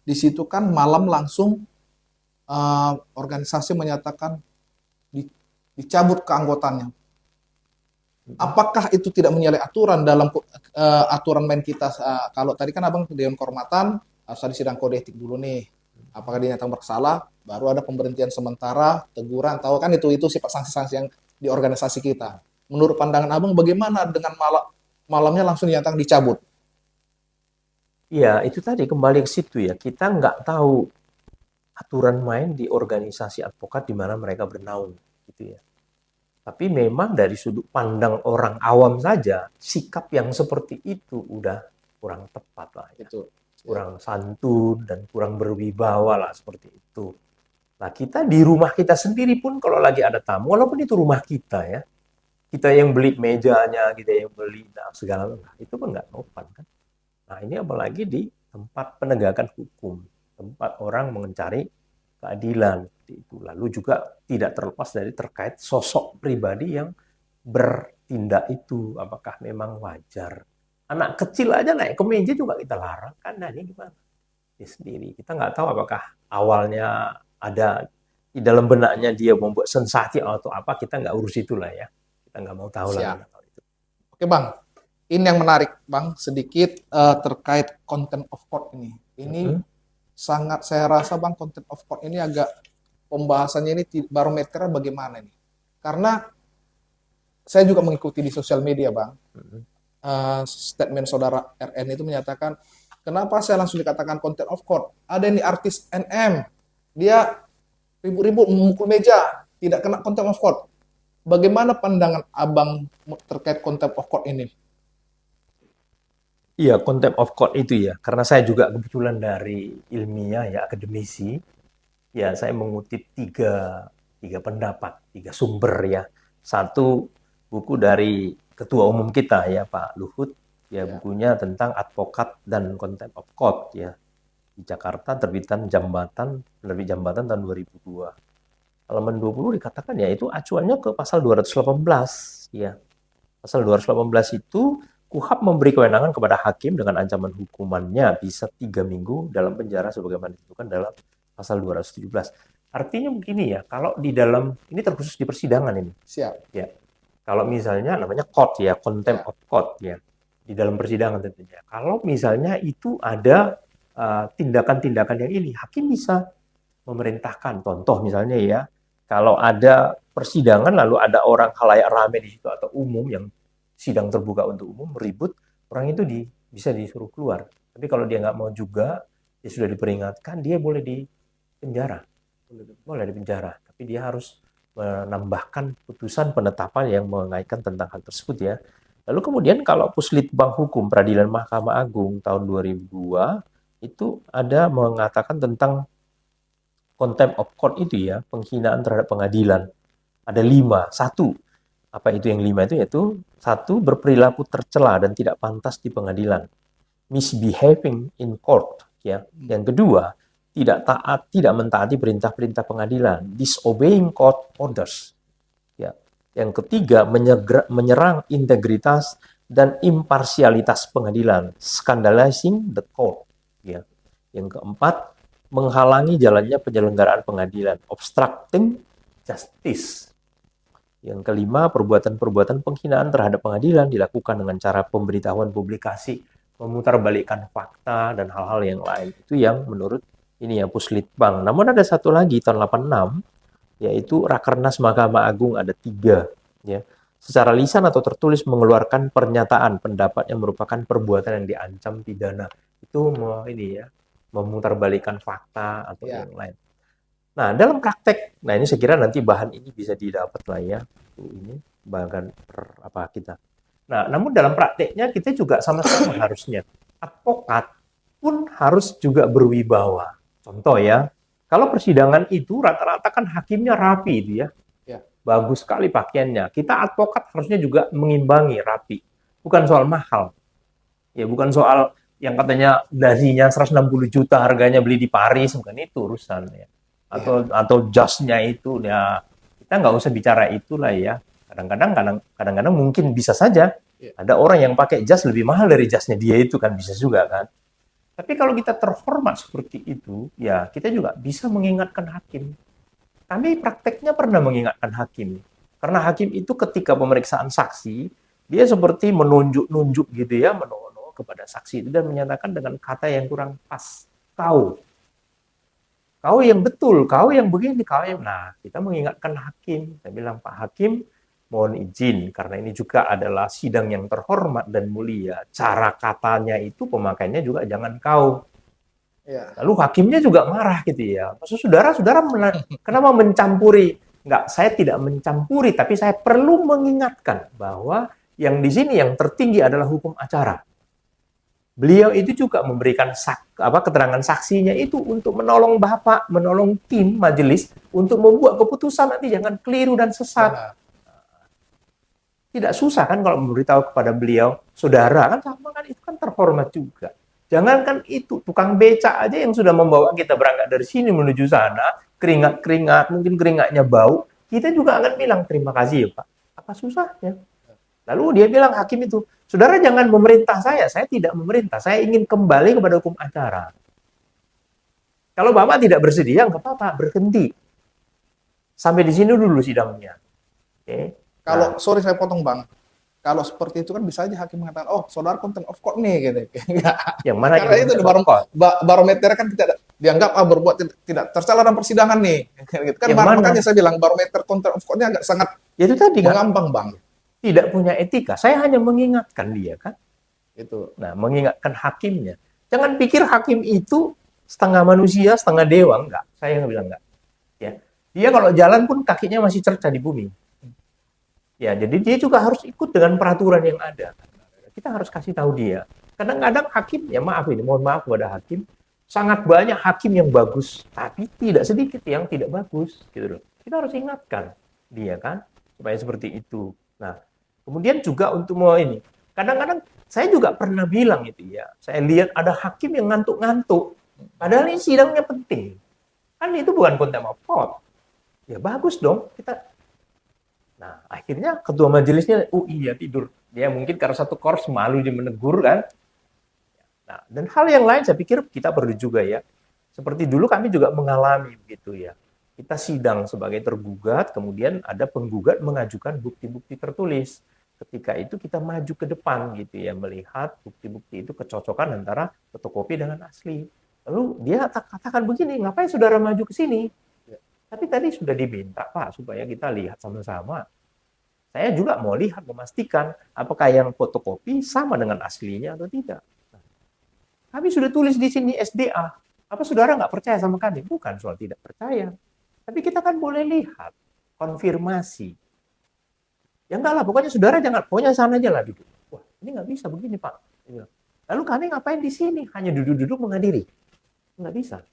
Di situ kan malam langsung organisasi menyatakan dicabut keanggotaannya. Apakah itu tidak menyalahi aturan dalam aturan main kita? Kalau tadi kan Abang Dewan Kehormatan harus ada sidang kode etik dulu nih. Apakah dinyatakan bersalah, baru ada pemberhentian sementara, teguran, tahu kan itu sifat sanksi-sanksi yang di organisasi kita. Menurut pandangan Abang, bagaimana dengan malamnya langsung dinyatakan dicabut? Iya, itu tadi kembali ke situ ya. Kita nggak tahu aturan main di organisasi advokat di mana mereka bernaung, gitu ya. Tapi memang dari sudut pandang orang awam saja, sikap yang seperti itu udah kurang tepat lah ya. Itu. Kurang santun dan kurang berwibawa lah seperti itu. Nah kita di rumah kita sendiri pun kalau lagi ada tamu, walaupun itu rumah kita ya, kita yang beli mejanya, kita yang beli segala macam, itu pun nggak sopan kan. Nah ini apalagi di tempat penegakan hukum, tempat orang mencari keadilan itu. Lalu juga tidak terlepas dari terkait sosok pribadi yang bertindak itu, apakah memang wajar. Anak kecil aja naik ke meja juga kita larang kan, nah ini gimana? Dia sendiri. Kita nggak tahu apakah awalnya ada di dalam benaknya dia membuat sensasi atau apa, kita nggak urus itulah ya. Kita nggak mau tahu lah. Siap. Oke Bang, ini yang menarik Bang, sedikit terkait content of court ini. Ini sangat saya rasa Bang, content of court ini agak pembahasannya ini barometernya bagaimana nih? Karena saya juga mengikuti di sosial media Bang. Statement saudara RN itu menyatakan, kenapa saya langsung dikatakan content of court? Ada nih artis NM, dia ribut-ribut memukul meja, tidak kena contempt of court. Bagaimana pandangan Abang terkait contempt of court ini? Iya, contempt of court itu ya, karena saya juga kebetulan dari ilmiah ya, akademisi, ya saya mengutip tiga pendapat, tiga sumber ya. Satu, buku dari Ketua Umum kita ya, Pak Luhut, ya Ya, bukunya tentang advokat dan contempt of court ya. Di Jakarta terbitan Jambatan, penerbit Jambatan tahun 2002. Halaman 20 dikatakan ya itu acuannya ke pasal 218 ya. Pasal 218 itu KUHP memberi kewenangan kepada hakim dengan ancaman hukumannya bisa 3 minggu dalam penjara sebagaimana ditentukan dalam pasal 217. Artinya begini ya, kalau di dalam, ini terkhusus di persidangan ini, siap. ya. Kalau misalnya namanya court ya, contempt Ya, of court ya, di dalam persidangan tentunya. Kalau misalnya itu ada tindakan-tindakan yang ini, hakim bisa memerintahkan. Contoh misalnya ya, kalau ada persidangan lalu ada orang khalayak ramai di situ atau umum yang sidang terbuka untuk umum ribut, orang itu bisa disuruh keluar. Tapi kalau dia nggak mau juga, dia sudah diperingatkan, dia boleh di penjara, boleh di penjara. Tapi dia harus menambahkan putusan penetapan yang mengaitkan tentang hal tersebut ya. Lalu kemudian kalau Puslitbang Hukum Peradilan Mahkamah Agung tahun 2002 itu ada mengatakan tentang contempt of court itu ya, penghinaan terhadap pengadilan. Ada 5. Satu, apa itu yang 5 itu? Yaitu satu, berperilaku tercela dan tidak pantas di pengadilan. Misbehaving in court. Ya. Yang kedua, tidak taat, tidak mentaati perintah-perintah pengadilan. Disobeying court orders. Ya. Yang ketiga, menyerang integritas dan imparsialitas pengadilan. Scandalizing the court. Ya. Yang keempat, menghalangi jalannya penyelenggaraan pengadilan, obstructing justice. Yang kelima, perbuatan-perbuatan penghinaan terhadap pengadilan dilakukan dengan cara pemberitahuan publikasi, memutarbalikkan fakta, dan hal-hal yang lain. Itu yang menurut ini ya Puslitbang. Namun ada satu lagi tahun 86, yaitu Rakernas Mahkamah Agung ada 3. Ya. Secara lisan atau tertulis mengeluarkan pernyataan pendapat yang merupakan perbuatan yang diancam pidana. Itu ini ya, memutarbalikkan fakta atau ya. yang lain. Nah, dalam praktek, nah ini saya kira nanti bahan ini bisa didapat lah ya. Ini bahan apa kita. Nah, namun dalam prakteknya kita juga sama-sama harusnya. Advokat pun harus juga berwibawa. Contoh ya, kalau persidangan itu rata-rata kan hakimnya rapi itu ya. Ya. Bagus sekali pakaiannya. Kita advokat harusnya juga mengimbangi rapi. Bukan soal mahal. Ya, bukan soal yang katanya dasinya 160 juta harganya beli di Paris, bukan itu urusan ya. Atau jasnya itu ya, kita nggak usah bicara itulah ya. Kadang-kadang mungkin bisa saja ada orang yang pakai jas lebih mahal dari jasnya dia itu kan bisa juga kan. Tapi kalau kita terhormat seperti itu, ya kita juga bisa mengingatkan hakim. Kami prakteknya pernah mengingatkan hakim. Karena hakim itu ketika pemeriksaan saksi, dia seperti menunjuk-nunjuk gitu ya, kepada saksi itu dan menyatakan dengan kata yang kurang pas. Kau yang betul, kau yang begini, kau yang... Nah, kita mengingatkan hakim. Saya bilang, Pak Hakim, mohon izin, karena ini juga adalah sidang yang terhormat dan mulia. Cara katanya itu pemakaiannya juga jangan kau. Ya. Lalu hakimnya juga marah gitu ya. Maksud saudara kenapa mencampuri? Enggak, saya tidak mencampuri, tapi saya perlu mengingatkan bahwa yang di sini yang tertinggi adalah hukum acara. Beliau itu juga memberikan keterangan saksinya itu untuk menolong Bapak, menolong tim majelis untuk membuat keputusan nanti jangan keliru dan sesat. Benar. Tidak susah kan kalau memberitahu kepada beliau, saudara kan sama kan itu kan terhormat juga. Jangankan itu, tukang becak aja yang sudah membawa kita berangkat dari sini menuju sana, keringat-keringat, mungkin keringatnya bau, kita juga akan bilang terima kasih ya Pak. Apa susahnya? Lalu dia bilang hakim itu, saudara jangan memerintah saya tidak memerintah, saya ingin kembali kepada hukum acara. Kalau Bapak tidak bersedia, nggak apa-apa, berhenti. Sampai di sini dulu sidangnya. Oke. Kalau, sorry saya potong Bang, kalau seperti itu kan bisa aja hakim mengatakan, oh saudara contempt of court nih, gitu. Yang mana karena itu barometer kan tidak dianggap berbuat tidak tercela dalam persidangan nih. Gitu. Kan makanya saya bilang barometer contempt of court-nya agak sangat itu tadi mengambang Bang. Tidak punya etika. Saya hanya mengingatkan dia kan. Itu. Nah, mengingatkan hakimnya. Jangan pikir hakim itu setengah manusia, setengah dewa. Enggak. Saya yang bilang enggak. Ya. Dia kalau jalan pun kakinya masih cerca di bumi. Ya, jadi dia juga harus ikut dengan peraturan yang ada. Kita harus kasih tahu dia. Kadang-kadang hakim, ya maaf ini, mohon maaf kepada hakim, sangat banyak hakim yang bagus, tapi tidak sedikit yang tidak bagus, gitu loh. Kita harus ingatkan dia kan, supaya seperti itu. Nah, kemudian juga untuk mau ini, kadang-kadang saya juga pernah bilang itu ya, saya lihat ada hakim yang ngantuk-ngantuk, padahal ini sidangnya penting. Kan itu bukan contempt of court. Ya bagus dong, kita. Nah, akhirnya ketua majelisnya, oh iya tidur. Dia mungkin karena satu korps malu dia menegur kan. Nah, dan hal yang lain saya pikir kita perlu juga ya. Seperti dulu kami juga mengalami begitu ya. Kita sidang sebagai tergugat, kemudian ada penggugat mengajukan bukti-bukti tertulis. Ketika itu kita maju ke depan gitu ya, melihat bukti-bukti itu kecocokan antara fotokopi dengan asli. Lalu dia katakan begini, ngapain saudara maju ke sini? Tapi tadi sudah diminta Pak supaya kita lihat sama-sama. Saya juga mau lihat, memastikan apakah yang fotokopi sama dengan aslinya atau tidak. Nah, kami sudah tulis di sini SDA. Apa saudara nggak percaya sama kami? Bukan soal tidak percaya. Tapi kita kan boleh lihat, konfirmasi. Ya enggak lah, pokoknya saudara jangan, pokoknya sana aja lah duduk. Wah, ini nggak bisa begini Pak. Lalu kami ngapain di sini? Hanya duduk-duduk menghadiri. Nggak bisa.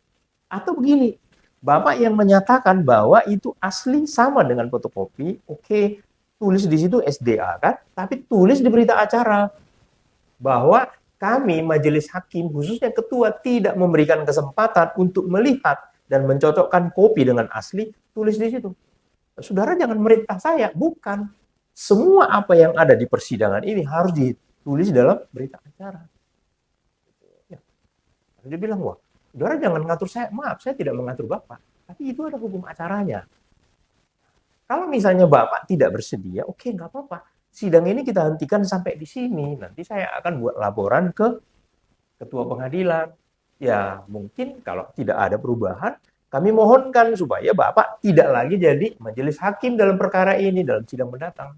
Atau begini, Bapak yang menyatakan bahwa itu asli sama dengan fotokopi, oke, tulis di situ SDA kan, tapi tulis di berita acara bahwa kami majelis hakim khususnya ketua tidak memberikan kesempatan untuk melihat dan mencocokkan kopi dengan asli, tulis di situ. Saudara jangan merintah saya, bukan. Semua apa yang ada di persidangan ini harus ditulis dalam berita acara. Ya. Dia bilang, wah, saudara jangan ngatur saya, maaf saya tidak mengatur Bapak, tapi itu ada hukum acaranya. Kalau misalnya Bapak tidak bersedia, oke nggak apa-apa, sidang ini kita hentikan sampai di sini, nanti saya akan buat laporan ke ketua pengadilan. Ya mungkin kalau tidak ada perubahan, kami mohonkan supaya Bapak tidak lagi jadi majelis hakim dalam perkara ini, dalam sidang mendatang.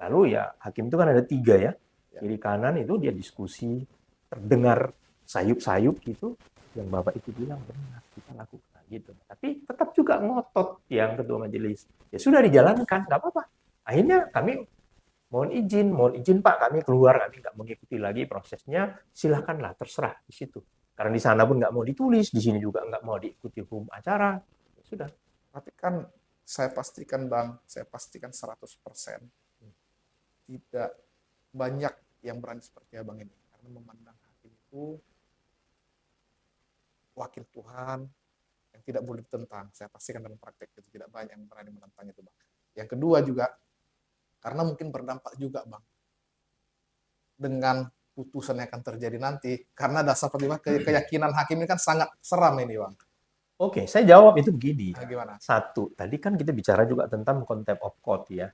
Lalu ya hakim itu kan ada 3 ya, kiri kanan itu dia diskusi, terdengar sayup-sayup gitu, yang Bapak itu bilang benar, kita lakukan gitu. Tapi tetap juga ngotot yang ketua majelis. Ya sudah dijalankan, nggak apa-apa. Akhirnya kami mohon izin Pak, kami keluar, kami nggak mengikuti lagi prosesnya, silakanlah, terserah di situ. Karena di sana pun nggak mau ditulis, di sini juga nggak mau diikuti hukum acara, ya sudah. Tapi kan saya pastikan Bang, saya pastikan 100% tidak banyak yang berani seperti Abang ini. Karena memandang hakim itu wakil Tuhan yang tidak boleh ditentang. Saya pastikan dalam praktek itu tidak banyak yang berani menentang itu Bang. Yang kedua juga, karena mungkin berdampak juga Bang, dengan putusan yang akan terjadi nanti. Karena dasar keyakinan hakim ini kan sangat seram ini Bang. Oke, saya jawab itu begini. Nah, gimana? Satu, tadi kan kita bicara juga tentang contempt of court ya.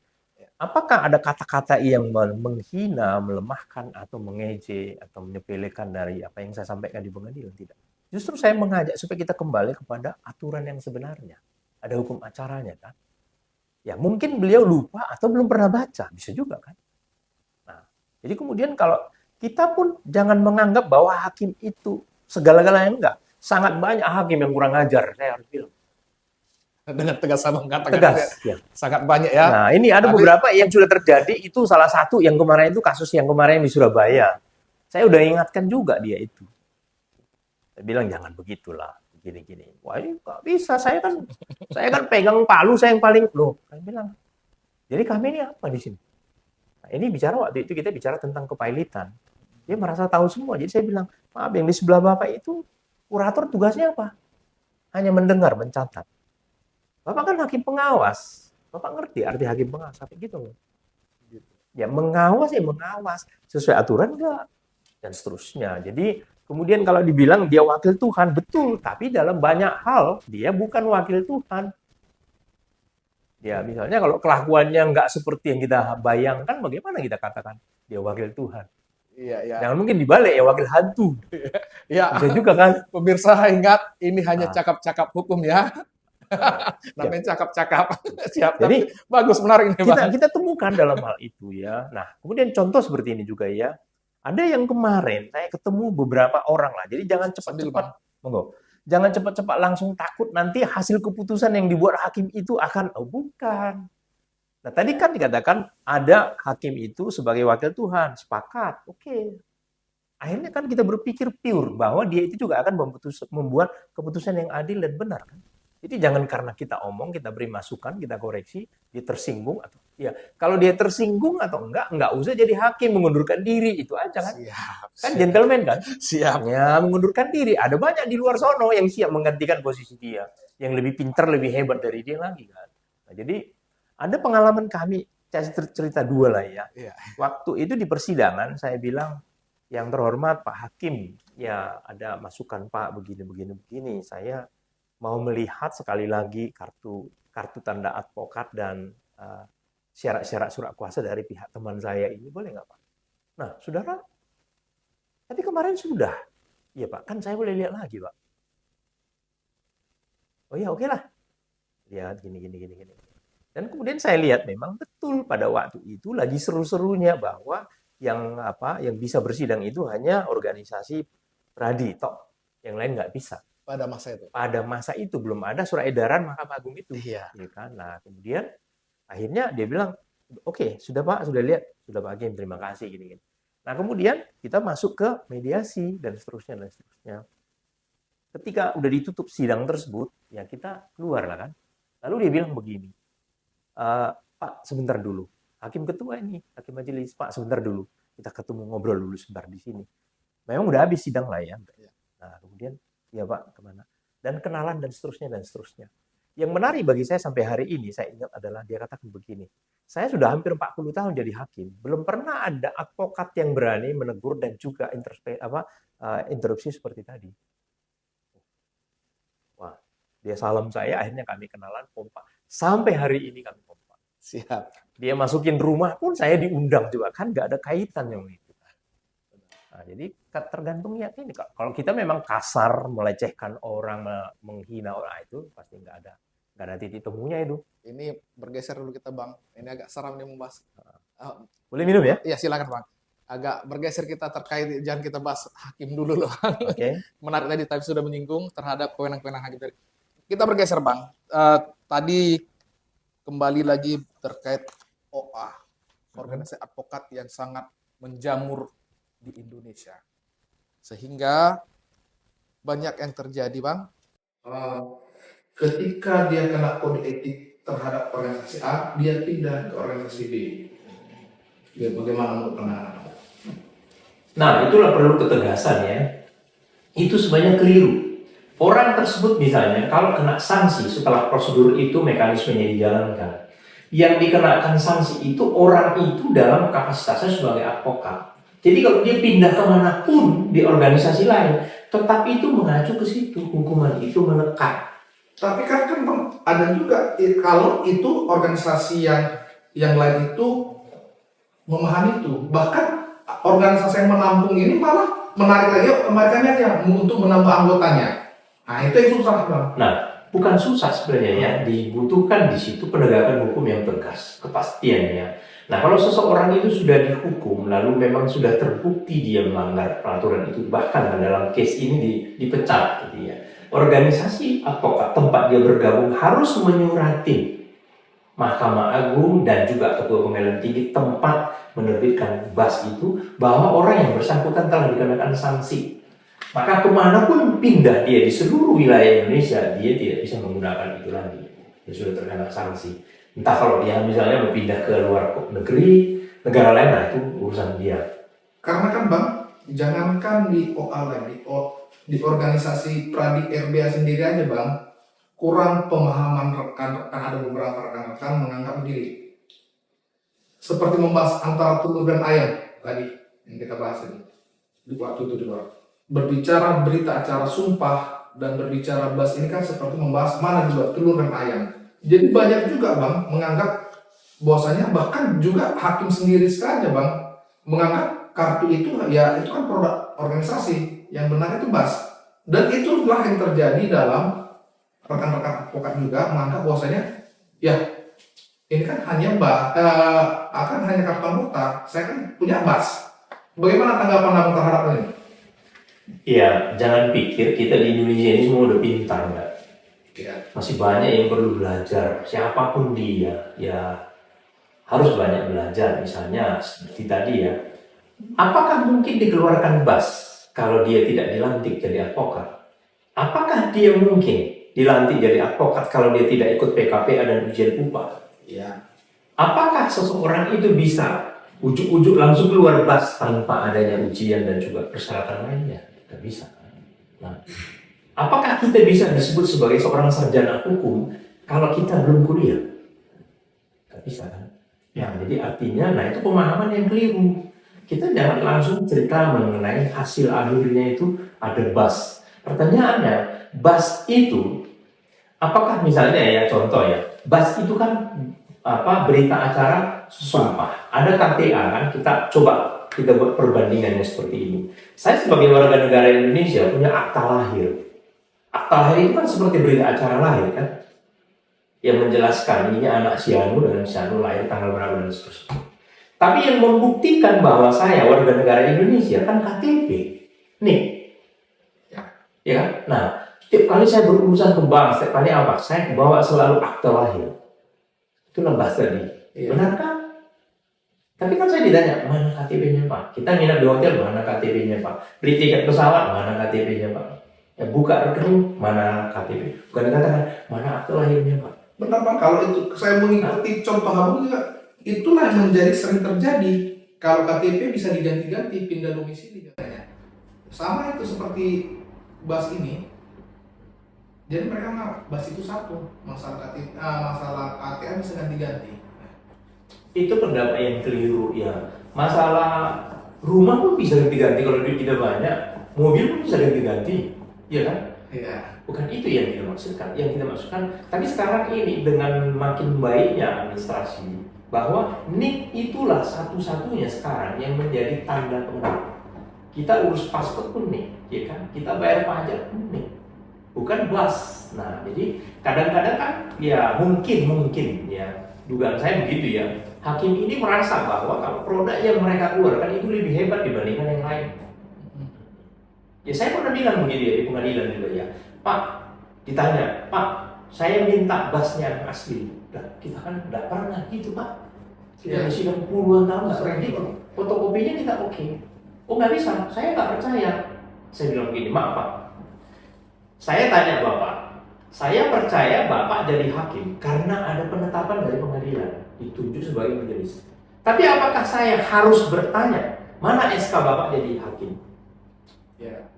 Apakah ada kata-kata yang menghina, melemahkan, atau mengejek, atau menyepelekan dari apa yang saya sampaikan di pengadilan? Tidak. Justru saya mengajak supaya kita kembali kepada aturan yang sebenarnya. Ada hukum acaranya kan. Ya mungkin beliau lupa atau belum pernah baca. Bisa juga kan. Nah, jadi kemudian kalau kita pun jangan menganggap bahwa hakim itu segala-galanya enggak. Sangat banyak hakim yang kurang ajar, saya harus bilang. Dengan tegas Abang katakan Tegas, ya. Sangat banyak ya. Nah, ini ada beberapa yang sudah terjadi, itu salah satu yang kemarin itu kasus yang kemarin di Surabaya. Saya udah ingatkan juga dia itu. Saya bilang jangan begitulah, gini-gini. Wah, ini nggak bisa, saya kan pegang palu, saya yang paling loh. Saya bilang. Jadi kami ini apa di sini? Nah, ini bicara waktu itu kita bicara tentang kepailitan. Dia merasa tahu semua. Jadi saya bilang, maaf yang di sebelah Bapak itu kurator tugasnya apa? Hanya mendengar, mencatat. Bapak kan hakim pengawas. Bapak ngerti arti hakim pengawas sampai gitu. Ya mengawas ya mengawas. Sesuai aturan enggak? Dan seterusnya. Jadi kemudian kalau dibilang dia wakil Tuhan, betul. Tapi dalam banyak hal dia bukan wakil Tuhan. Ya misalnya kalau kelakuannya enggak seperti yang kita bayangkan, bagaimana kita katakan dia wakil Tuhan? Iya, iya. Jangan mungkin dibalik ya wakil hantu. Iya. Bisa juga kan? Pemirsa ingat, ini hanya cakap-cakap hukum ya. Namanya cakap-cakap. Siap. Jadi bagus, menarik ini Bang. Kita temukan dalam hal itu ya. Nah, kemudian contoh seperti ini juga ya. Ada yang kemarin saya ketemu beberapa orang lah. Jadi jangan cepat-cepat. Monggo. Jangan cepat-cepat langsung takut nanti hasil keputusan yang dibuat hakim itu akan, oh bukan. Nah tadi kan dikatakan ada hakim itu sebagai wakil Tuhan, sepakat, oke. Akhirnya kan kita berpikir pure bahwa dia itu juga akan membuat keputusan yang adil dan benar kan. Jadi jangan karena kita omong, kita beri masukan, kita koreksi, dia tersinggung atau ya kalau dia tersinggung atau enggak usah jadi hakim, mengundurkan diri itu aja kan. Siap, Kan siap, gentleman kan? siap. Ya mengundurkan diri. Ada banyak di luar sono yang siap menggantikan posisi dia, yang lebih pintar, lebih hebat dari dia lagi kan. Nah, jadi ada pengalaman kami, saya cerita dua lah ya. Iya. Waktu itu di persidangan saya bilang, yang terhormat Pak Hakim, ya ada masukan Pak begini. Saya mau melihat sekali lagi kartu tanda advokat dan syarat-syarat surat kuasa dari pihak teman saya ini, boleh nggak Pak? Nah, saudara, tapi kemarin sudah. Iya Pak, kan saya boleh lihat lagi Pak. Oh ya, oke lah. Lihat gini. Dan kemudian saya lihat memang betul pada waktu itu lagi seru-serunya bahwa yang bisa bersidang itu hanya organisasi pradi tok, yang lain nggak bisa. Pada masa itu. Pada masa itu belum ada surat edaran Mahkamah Agung itu. Iya. Ya kan? Nah kemudian akhirnya dia bilang, oke, sudah Pak, sudah lihat, sudah Pak Hakim, terima kasih gini. Nah kemudian kita masuk ke mediasi dan seterusnya. Ketika udah ditutup sidang tersebut, ya kita keluar lah kan. Lalu dia bilang begini, Pak sebentar dulu. Hakim ketua ini, hakim majelis, Pak sebentar dulu. Kita ketemu ngobrol dulu sebentar di sini. Memang udah habis sidang lah ya. Nah kemudian, ya Pak kemana? Dan kenalan dan seterusnya. Yang menarik bagi saya sampai hari ini, saya ingat adalah dia katakan begini. Saya sudah hampir 40 tahun jadi hakim. Belum pernah ada advokat yang berani menegur dan juga interupsi seperti tadi. Wah, dia salam saya, akhirnya kami kenalan, kompak. Sampai hari ini kami kompak. Siap. Dia masukin rumah pun saya diundang juga, kan nggak ada kaitan yang itu. Nah, jadi tergantung niatnya ini. Kalau kita memang kasar, melecehkan orang, menghina orang itu pasti nggak ada titik temunya itu. Ini bergeser dulu kita Bang. Ini agak seram nih membahas. Boleh minum ya? Iya silakan Bang. Agak bergeser kita terkait, jangan kita bahas hakim dulu loh. Oke. Menarik tadi, tapi sudah menyinggung terhadap kewenangan hakim tadi. Kita bergeser Bang. Tadi kembali lagi terkait OA, organisasi advokat yang sangat menjamur di Indonesia. Sehingga banyak yang terjadi Bang. Ketika dia kena kode etik terhadap organisasi A, dia pindah ke organisasi B. Ya, bagaimana menurut pandangan? Nah, itulah perlu ketegasan ya. Itu sebenarnya keliru. Orang tersebut misalnya kalau kena sanksi setelah prosedur itu mekanismenya dijalankan, yang dikenakan sanksi itu orang itu dalam kapasitasnya sebagai advokat. Jadi kalau dia pindah kemanapun di organisasi lain, tetap itu mengacu ke situ, hukuman itu melekat. Tapi kan Bang, ada juga kalau itu organisasi yang lain itu memahami itu, bahkan organisasi yang menampung ini malah menarik lagi kembalikannya untuk menambah anggotanya. Nah itu yang susah Bang. Nah, bukan susah sebenarnya ya, dibutuhkan di situ penegakan hukum yang tegas, kepastiannya. Nah, kalau seseorang itu sudah dihukum, lalu memang sudah terbukti dia melanggar peraturan itu, bahkan dalam case ini dipecat gitu ya. Organisasi advokat tempat dia bergabung harus menyurati Mahkamah Agung dan juga Ketua Pengadilan Tinggi tempat menerbitkan BAS itu bahwa orang yang bersangkutan telah dikenakan sanksi. Maka kemanapun pindah dia di seluruh wilayah Indonesia, dia tidak bisa menggunakan itu lagi. Dia sudah terkena sanksi. Entah kalau dia misalnya berpindah ke luar negeri, negara lain, nah itu urusan dia. Karena kan Bang, jangankan di OA lain, di organisasi Pradi RBA sendiri aja Bang, kurang pemahaman rekan-rekan, ada beberapa rekan-rekan menganggap begini. Seperti membahas antara telur dan ayam tadi yang kita bahas ini. Di waktu itu di luar. Berbicara berita acara sumpah dan berbicara BAS ini kan seperti membahas mana juga telur dan ayam. Jadi banyak juga Bang menganggap bahwasanya bahkan juga hakim sendiri saja Bang menganggap kartu itu ya itu kan produk organisasi, yang benar itu BAS. Dan itulah yang terjadi dalam rekan-rekan advokat juga menganggap bahwasanya ya ini kan hanya akan hanya kartu anggota, saya kan punya BAS. Bagaimana tanggapan Abang terhadap ini? Ya, jangan pikir kita di Indonesia ini semua udah pintar, enggak. Ya. Masih banyak yang perlu belajar. Siapapun dia, ya harus banyak belajar. Misalnya seperti tadi ya, apakah mungkin dikeluarkan bas kalau dia tidak dilantik jadi advokat? Apakah dia mungkin dilantik jadi advokat kalau dia tidak ikut PKPA dan ujian upah? Ya. Apakah seseorang itu bisa ujuk-ujuk langsung keluar bas tanpa adanya ujian dan juga persyaratan lainnya? Tidak bisa. Nah, apakah kita bisa disebut sebagai seorang sarjana hukum kalau kita belum kuliah? Tidak bisa kan? Ya, jadi artinya, nah itu pemahaman yang keliru. Kita jangan langsung cerita mengenai hasil akhirnya itu ada bas. Pertanyaannya, bas itu, apakah misalnya ya contoh ya, bas itu kan berita acara sumpah. Ada KTA kan, kita buat perbandingannya seperti ini. Saya sebagai warga negara Indonesia punya akta lahir. Akta lahir itu kan seperti berita acara lahir kan, yang menjelaskan ini anak si Anu dengan si Anu lahir tanggal berapa dan seterusnya. Tapi yang membuktikan bahwa saya warga negara Indonesia kan KTP. Nih, ya kan? Nah, setiap kali saya berurusan ke bank, setiap kali apa? Saya bawa selalu akta lahir. Itu lembas tadi. Iya. Benar kan? Tapi kan saya ditanya, mana KTP-nya Pak? Kita nginap di hotel, mana KTP-nya Pak? Beli tiket pesawat, mana KTP-nya Pak? Ya, buka rekening, mana KTP? Bukan dikatakan, mana akta lahirnya Pak? Benar Pak, kalau itu saya mengikuti contoh kamu juga, itulah yang menjadi sering terjadi. Kalau KTP bisa diganti-ganti, pindah domisili katanya. Sama itu seperti bas ini. Jadi mereka nggak, bas itu satu, masalah KTP, masalah ATM bisa ganti-ganti. Itu pendapat yang keliru ya. Masalah rumah pun bisa ganti-ganti kalau duit tidak banyak, mobil pun bisa ganti-ganti, ya kan? Iya. Bukan itu yang kita maksudkan. Yang kita maksudkan, tapi sekarang ini dengan makin baiknya administrasi, bahwa NIK itulah satu-satunya sekarang yang menjadi tanda pengenal. Kita urus paspor pun NIK, ya kan? Kita bayar pajak pun NIK, bukan BAS. Nah, jadi kadang-kadang kan, ya mungkin ya, dugaan saya begitu ya. Hakim ini merasa bahwa kalau produk yang mereka keluarkan itu lebih hebat dibandingkan yang lain. Ya saya pernah bilang begini ya di pengadilan juga ya, Pak, ditanya, Pak, saya minta basnya yang asli. Nah, kita kan tidak pernah gitu Pak. Kita sidang puluhan tahun nggak pernah gitu. Fotokopinya kita oke. Oh nggak bisa, saya nggak percaya. Saya bilang begini, maaf Pak, saya tanya Bapak, saya percaya Bapak jadi hakim karena ada penetapan dari pengadilan, ditunjuk sebagai majelis. Tapi apakah saya harus bertanya, mana SK Bapak jadi hakim? Ya.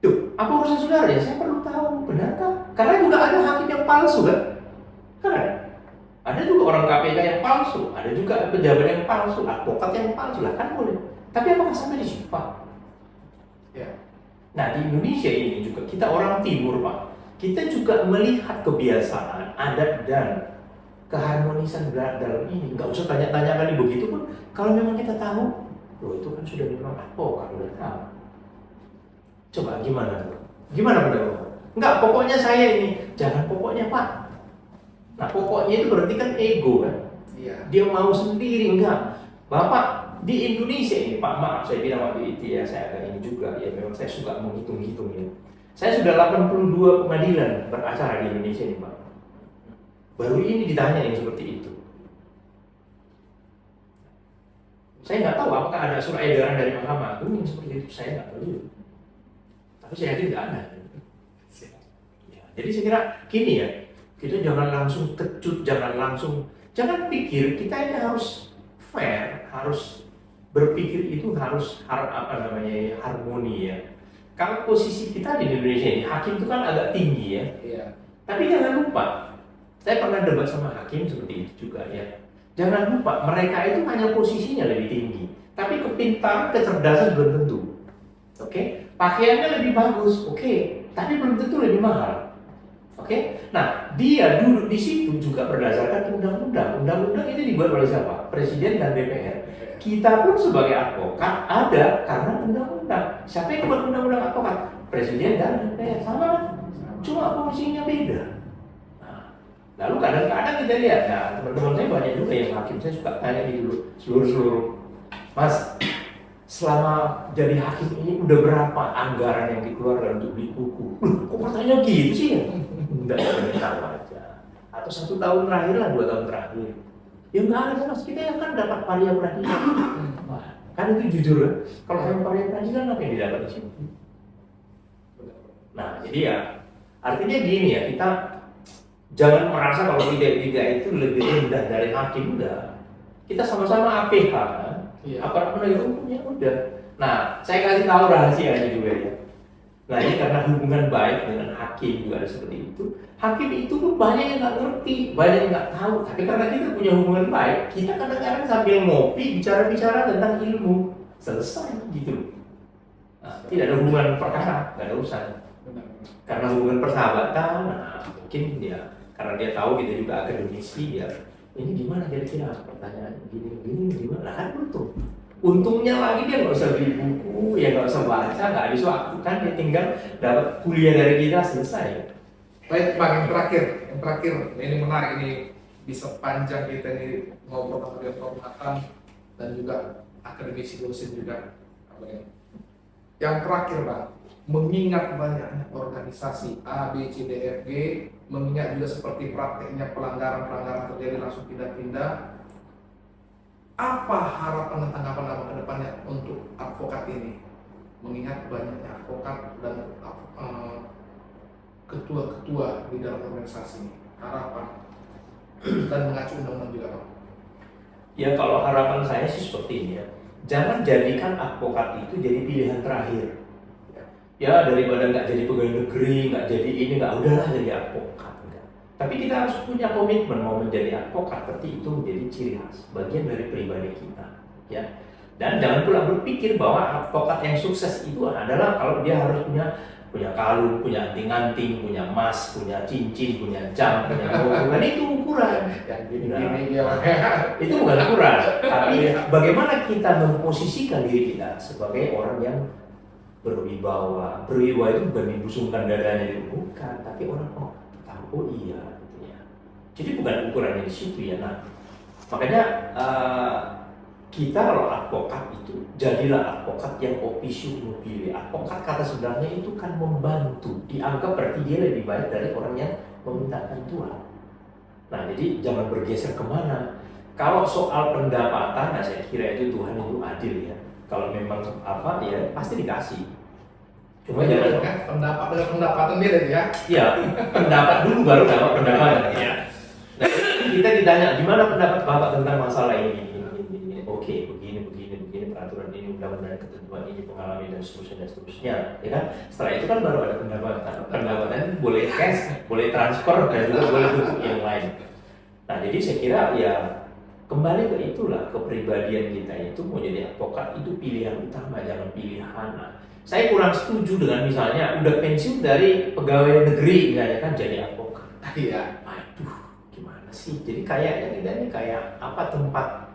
Tuh, apa urusan saudara ya? Saya perlu tahu, benarkah? Karena juga ada hakim yang palsu kan? Kan ada juga orang KPK yang palsu, ada juga pejabat yang palsu, advokat yang palsu, lah kan boleh. Tapi apakah sampai di situ Pak? Ya. Nah di Indonesia ini juga, kita orang timur Pak, kita juga melihat kebiasaan, adat dan keharmonisan dalam ini. Nggak usah tanya-tanya kali begitu pun, kalau memang kita tahu, loh itu kan sudah memang advokat, udah tahu. Coba gimana? Gimana pendapat? Enggak, pokoknya saya ini, jangan pokoknya Pak. Nah pokoknya itu berarti kan ego kan? Iya. Dia mau sendiri, enggak. Bapak di Indonesia ini, Pak, maaf saya bilang waktu itu ya, saya agak ini juga, ya memang saya suka menghitung-hitung ya. Saya sudah 82 pengadilan beracara di Indonesia ini Pak. Baru ini ditanya yang seperti itu. Saya nggak tahu apakah ada surat edaran dari Mahkamah Agung yang seperti itu, saya nggak tahu juga. Tapi saya yakin nggak ada. Ya, jadi saya kira gini ya, kita jangan langsung kecut, jangan pikir kita ini harus fair, harus berpikir itu harus harmoni ya. Kalau posisi kita di Indonesia ini, hakim itu kan agak tinggi ya. Iya. Tapi jangan lupa, saya pernah debat sama hakim seperti itu juga ya. Jangan lupa, mereka itu hanya posisinya lebih tinggi, tapi kepintaran, kecerdasan belum tentu. Oke, pakaiannya lebih bagus, oke, tapi belum tentu lebih mahal. Oke, nah dia duduk di situ juga berdasarkan undang-undang. Undang-undang itu dibuat oleh siapa? Presiden dan DPR. Kita pun sebagai advokat ada karena undang-undang. Siapa yang buat undang-undang advokat? Presiden dan DPR, sama kan? Cuma fungsinya beda. Nah, lalu kadang-kadang kita lihat, nah teman-teman saya banyak juga yang hakim, saya suka tanya gitu dulu seluruh, Mas, selama jadi hakim ini udah berapa anggaran yang dikeluarkan untuk beli buku? Kok pertanyaan gitu sih ya? Enggak, tahu aja. Atau 1 tahun terakhir lah, 2 tahun terakhir. Ya nggak ada mas, kita yang kan dapat paria peradilan. Wah, kan itu jujur ya. Kalau yang paria peradilan apa yang didapat di sini? Nah, jadi ya artinya gini ya, kita jangan merasa kalau kita itu lebih rendah dari hakim, enggak. Kita sama-sama APH kan? Iya. Aparat penegak hukumnya udah. Nah, saya kasih tahu rahasianya juga ya. Nah, ini karena hubungan baik dengan hakim juga ada seperti itu. Hakim itu pun banyak yang nggak ngerti, banyak yang nggak tahu. Tapi karena kita punya hubungan baik, kita kadang-kadang sambil ngopi bicara-bicara tentang ilmu, selesai gitu. Nah, tidak ada hubungan perkara, nggak ada urusan. Karena hubungan persahabatan, nah mungkin dia karena dia tahu kita juga akademisi, ya ini gimana kira-kira pertanyaan gini gimana, nah, kan untungnya lagi dia nggak usah beli buku, ya nggak usah baca, nggak habis waktu kan, dia tinggal dapat kuliah dari kita, selesai. Baik Bang, yang terakhir ini menarik, ini bisa panjang kita ini ngobrol tentang kehormatan dan juga akademisi dosen juga. Yang terakhir Bang, mengingat banyaknya organisasi A, B, C, D, F, G, mengingat juga seperti prakteknya pelanggaran-pelanggaran terjadi langsung pindah-pindah, apa harapan dan tanggapan Abang ke depannya untuk advokat ini? Mengingat banyaknya advokat dan ketua-ketua di dalam organisasi ini, harapan dan mengacu undang-undang juga Bang. Ya kalau harapan saya sih seperti ini ya, jangan jadikan advokat itu jadi pilihan terakhir. Ya daripada nggak jadi pegawai negeri, nggak jadi ini, nggak udahlah jadi advokat. Enggak. Tapi kita harus punya komitmen mau menjadi advokat, berarti itu menjadi ciri khas, bagian dari pribadi kita, ya. Dan jangan pula berpikir bahwa advokat yang sukses itu adalah kalau dia harus punya kalung, punya anting-anting, punya emas, punya cincin, punya jam, punya kan itu ukuran. Itu bukan ukuran. Tapi bagaimana kita memposisikan diri kita sebagai orang yang berwibawa itu bukan dibusungkan dadanya di bukan, tapi orang tahu iya gitu ya. Jadi bukan ukurannya di situ ya. Nah, makanya kita kalau advokat itu jadilah advokat yang officium mobile. Advokat kata sebenarnya itu kan membantu, dianggap berarti dia lebih baik dari orang yang meminta bantuan. Nah, jadi jangan bergeser kemana. Kalau soal pendapatan, nah saya kira itu Tuhan itu adil ya. Kalau memang apa ya pasti dikasih. Cuma jangan kan pendapat dengan pendapatan beda ya. Iya, pendapat dulu baru dapat pendapatan ya. Nah, kita ditanya gimana pendapat Bapak tentang masalah ini. Oke, begini peraturan ini, undang-undang ketentuan ini, pengalaman dan seterusnya, ya kan? Setelah itu kan baru ada pendapatan. Pendapatan itu boleh cash, boleh transfer dan juga boleh bentuk yang lain. Nah, jadi saya kira ya kembali ke itulah, kepribadian kita itu mau jadi advokat itu pilihan utama, jangan pilihan. Nah, saya kurang setuju dengan misalnya udah pensiun dari pegawai negeri misalnya kan jadi advokat. Iya. Aduh, gimana sih? Jadi kayaknya kita ini kayak apa tempat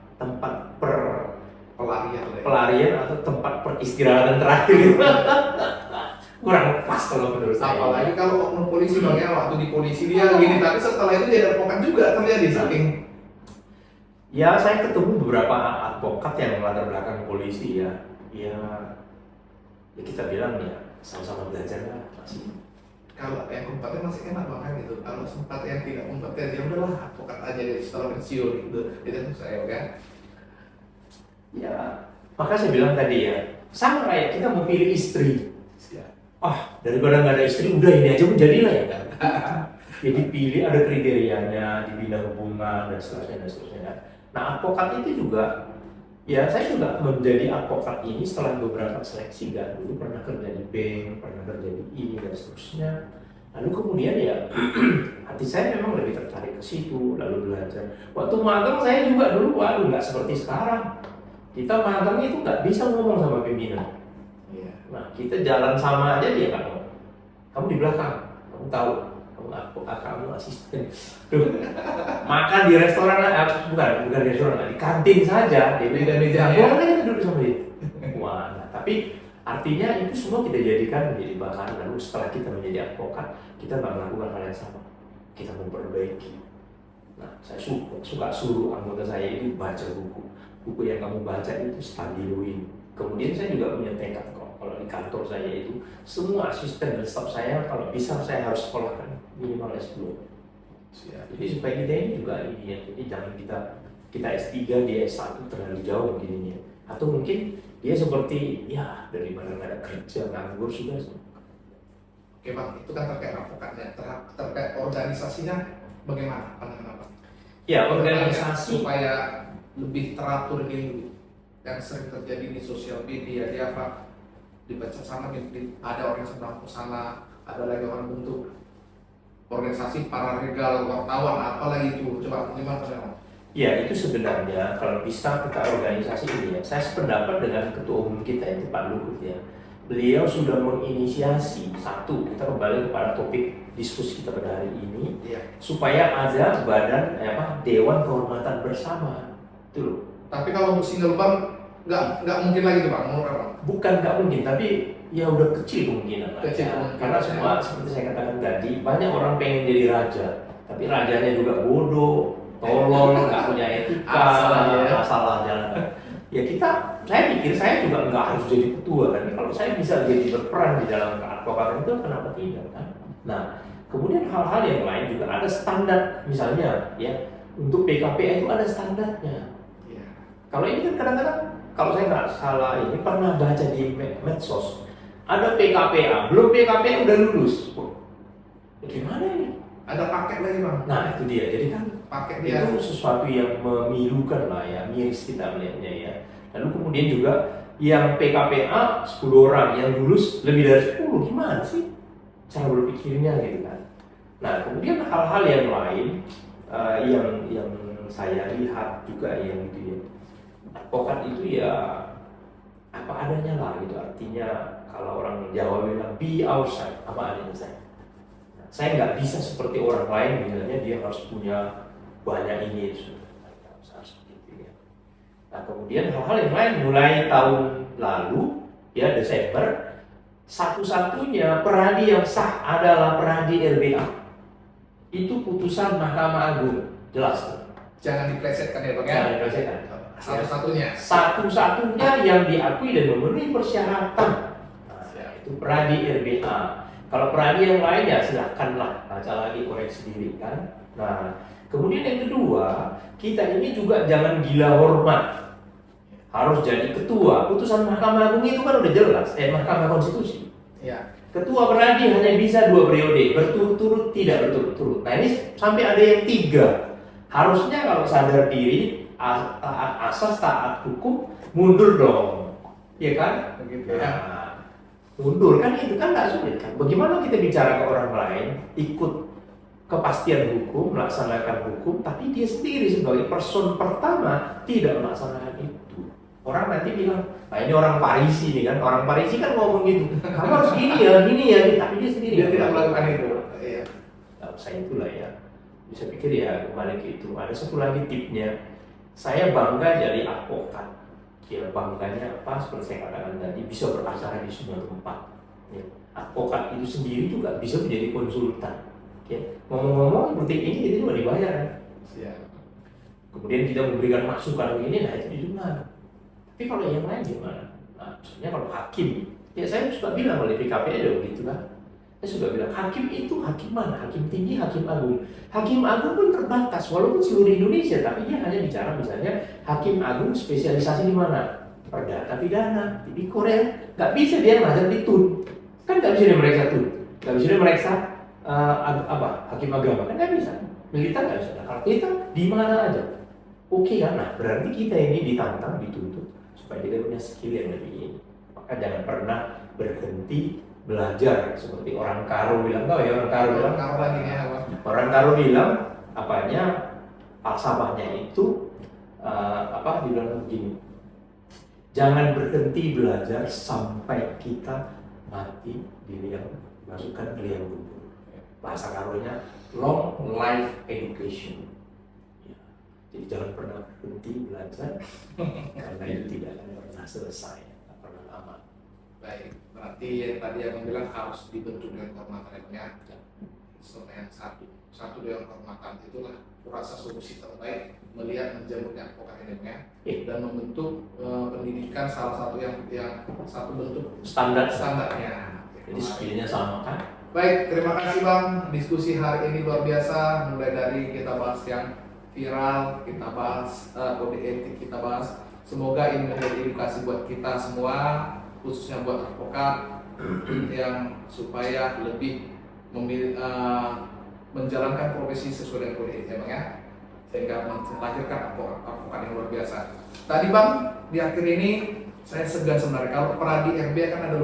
pelarian atau tempat peristirahatan terakhir. Kurang pas kalau menurut saya. Apalagi kalau oknum polisi bang, waktu di polisi dia gini, tapi setelah itu jadi advokat juga terjadi saking. Ya saya ketemu beberapa advokat yang latar belakang polisi ya. Ya kita bilang ya sama-sama belajar lah masih. Kalau yang kompeten masih enak banget gitu. Kalau sempat yang tidak kompeten ya udahlah advokat aja deh setelah pensiun gitu. Itu saya kan. Ya maka saya bilang tadi ya sama kayak kita mau pilih istri. Daripada nggak ada istri udah ini aja jadilah ya kan. Jadi pilih ada kriterianya di bidang hubungan dan seterusnya. Nah advokat itu juga ya saya juga menjadi advokat ini setelah beberapa seleksi kan, dulu pernah kerja di bank, pernah kerja di ini dan seterusnya. Lalu kemudian ya hati saya memang lebih tertarik ke situ, lalu belajar. Waktu magang saya juga dulu nggak seperti sekarang. Kita magang itu nggak bisa ngomong sama pimpinan. Nah kita jalan sama aja dia nggak mau. Kamu di belakang, kamu tahu, kamu asisten. Makan di restoran bukan di restoran, di kantin saja. Dia bilang boleh kita duduk sama dia. Wah, nah, tapi artinya itu semua kita jadikan menjadi bahan. Lalu setelah kita menjadi advokat, kita nggak melakukan hal yang sama. Kita memperbaiki. Nah, saya suka suruh anggota saya itu baca buku. Buku yang kamu baca itu stabiluin Kemudian saya juga punya tekad kok, kalau di kantor saya itu semua asisten dan staf saya kalau bisa saya harus sekolahkan minimal S2. Jadi supaya kita ini juga ini ya, jadi jangan kita S3 dia S1 terlalu jauh begininya. Atau mungkin dia seperti ya daripada nggak ada kerja nganggur sudah. Oke Bang, itu kan terkait advokatnya, terkait organisasinya bagaimana pandangan Abang? Ya organisasi Supaya lebih teratur ini yang sering terjadi di sosial media, dia apa dibaca sana, ada orang seberang ke sana, ada lagi orang bentuk organisasi paralegal wartawan, apalagi itu, coba gimana Bang? ya itu sebenarnya kalau bisa kita organisasi ini ya, saya sependapat dengan ketua umum kita itu Pak Luhut ya. Beliau sudah menginisiasi satu, kita kembali kepada topik diskusi kita pada hari ini, supaya ada badan Dewan Kehormatan Bersama, itu loh. Tapi kalau untuk single bank nggak mungkin lagi tuh Bang, menurut Abang? Bukan nggak mungkin, tapi ya udah kecil kemungkinan. Karena semua seperti saya katakan tadi, banyak orang pengen jadi raja, tapi rajanya juga bodoh, tolol, nggak punya etika, asal jalan. Ya saya pikir saya juga nggak harus jadi ketua kan. Kalau saya bisa jadi berperan di dalam keadvokatan itu, kenapa tidak kan? Nah, kemudian hal-hal yang lain juga ada standar, misalnya ya untuk PKPA itu ada standarnya. Kalau ini kan kadang-kadang kalau saya nggak salah ini pernah baca di medsos ada PKPA, belum PKPA udah lulus. Gimana ini? Ada paket lagi Bang. Nah itu dia, jadi kan paket itu sesuatu yang memilukan lah ya, miris kita melihatnya ya. Lalu kemudian juga yang PKPA 10 orang, yang lulus lebih dari 10, gimana sih cara berpikirnya gitu kan. Nah kemudian hal-hal yang lain yang saya lihat juga yang gitu ya, advokat itu ya apa adanya lah gitu, artinya kalau orang Jawa bilang be outside, apa adanya saya nggak bisa seperti orang lain, misalnya dia harus punya banyak ini, seperti itu ya. Nah kemudian hal-hal yang lain mulai tahun lalu ya Desember, satu-satunya peradi yang sah adalah peradi RBA. Itu putusan Mahkamah Agung, jelas tuh. Jangan diplesetkan ya Bang ya. Jangan diplesetkan. Satu-satunya yang diakui dan memenuhi persyaratan. Nah, itu peradi RBA. Kalau peradi yang lain ya silakanlah baca lagi, koreksi sendiri kan. Nah, kemudian yang kedua, kita ini juga jangan gila hormat. Harus jadi ketua. Putusan Mahkamah Agung itu kan udah jelas, Mahkamah Konstitusi. Ya. Ketua peradi hanya bisa 2 periode, berturut-turut tidak berturut-turut. Nah ini sampai ada yang 3. Harusnya kalau sadar diri, taat asas, taat hukum, mundur dong, ya kan? Begitu ya. Nah, mundur kan itu kan nggak sulit kan. Bagaimana kita bicara ke orang lain, ikut kepastian hukum, melaksanakan hukum, tapi dia sendiri sebagai person pertama tidak melaksanakan itu. Orang nanti bilang, nah ini orang Parisi nih kan, orang Parisi kan ngomong gitu, kamu harus gini ya, tapi dia sendiri tidak melakukan itu. Iya. Nah, saya itulah ya, bisa pikir ya kembali ke itu. Ada satu lagi tipnya, saya bangga jadi advokat. Ya bangganya apa, seperti saya katakan tadi, bisa beracara di semua tempat ya. Advokat itu sendiri juga bisa menjadi konsultan ya. Ngomong-ngomong penting ini itu juga dibayar kan? Ya. Kemudian kita memberikan masukan begini, nah itu didengar. Tapi kalau yang lain gimana? Nah misalnya kalau hakim, ya saya suka bilang oleh PKPA ada begitu kan. Saya suka bilang, hakim itu hakim mana? Hakim tinggi, hakim agung. Hakim agung pun terbatas, walaupun seluruh Indonesia, tapi dia hanya bicara misalnya hakim agung spesialisasi di mana? Perdata pidana, tipikor ya. Nggak bisa dia ngajar di TUN. Kan nggak bisa dia meriksa TUN. Nggak bisa dia meriksa hakim agama. Kan nggak bisa. Militer nggak bisa. Nah, kalau kita di mana aja. Oke kan? Nah berarti kita ini ditantang, dituntut supaya kita punya skill yang lebih ini. Maka jangan pernah berhenti belajar, seperti orang Karo bilang, orang Karo bilang apanya, falsafahnya itu dibilang begini, jangan berhenti belajar sampai kita mati di liang, masukkan ke liang kubur. Bahasa Karonya long life education ya. Jadi jangan pernah berhenti belajar karena itu tidak akan pernah selesai, tidak pernah lama. Baik, berarti yang tadi yang bilang harus dibentuk dengan kehormatan ya. instrumen satu Dewan Kehormatan itulah kurasa solusi terbaik melihat menjamurnya advokat Indonesia dan membentuk pendidikan salah satu yang satu bentuk standarnya. Jadi skillnya sama kan? Baik, terima kasih Bang. Diskusi hari ini luar biasa. Mulai dari kita bahas yang viral, kita bahas kode etik, kita bahas. Semoga ini menjadi edukasi buat kita semua, khususnya buat advokat yang supaya lebih menjalankan profesi sesuai dengan kode etik, Bang ya. Sehingga melahirkan advokat yang luar biasa. Tadi Bang, di akhir ini saya segan sebenarnya kalau Pradi RB kan ada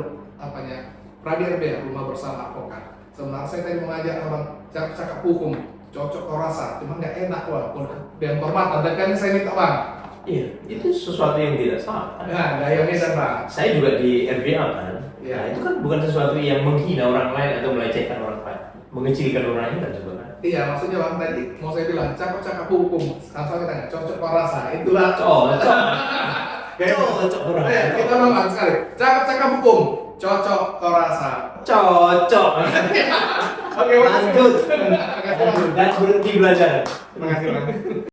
Pradi RB, rumah bersama advokat. Sebenarnya saya tadi mengajak abang cakap hukum, cocok rasa, cuma nggak enak walaupun Dewan Kehormatan. Dan kan saya minta Bang. Iya, itu sesuatu yang tidak salah. Nah, gaya medan Bang. Saya juga di RBA kan. Iya. Nah, itu kan bukan sesuatu yang menghina orang lain atau melecehkan orang lain, mengecilkan orang lain kan juga kan. Iya, maksudnya Bang tadi mau saya bilang cakap hukum, langsung kita tanya cocok rasa, itulah Cocok. gaya Cocok orang. kita Bang sekali, cakap hukum, cocok rasa. Cocok. Oke, Lanjut. Terima kasih Bang. Dan berhenti belajar. Terima kasih Bang.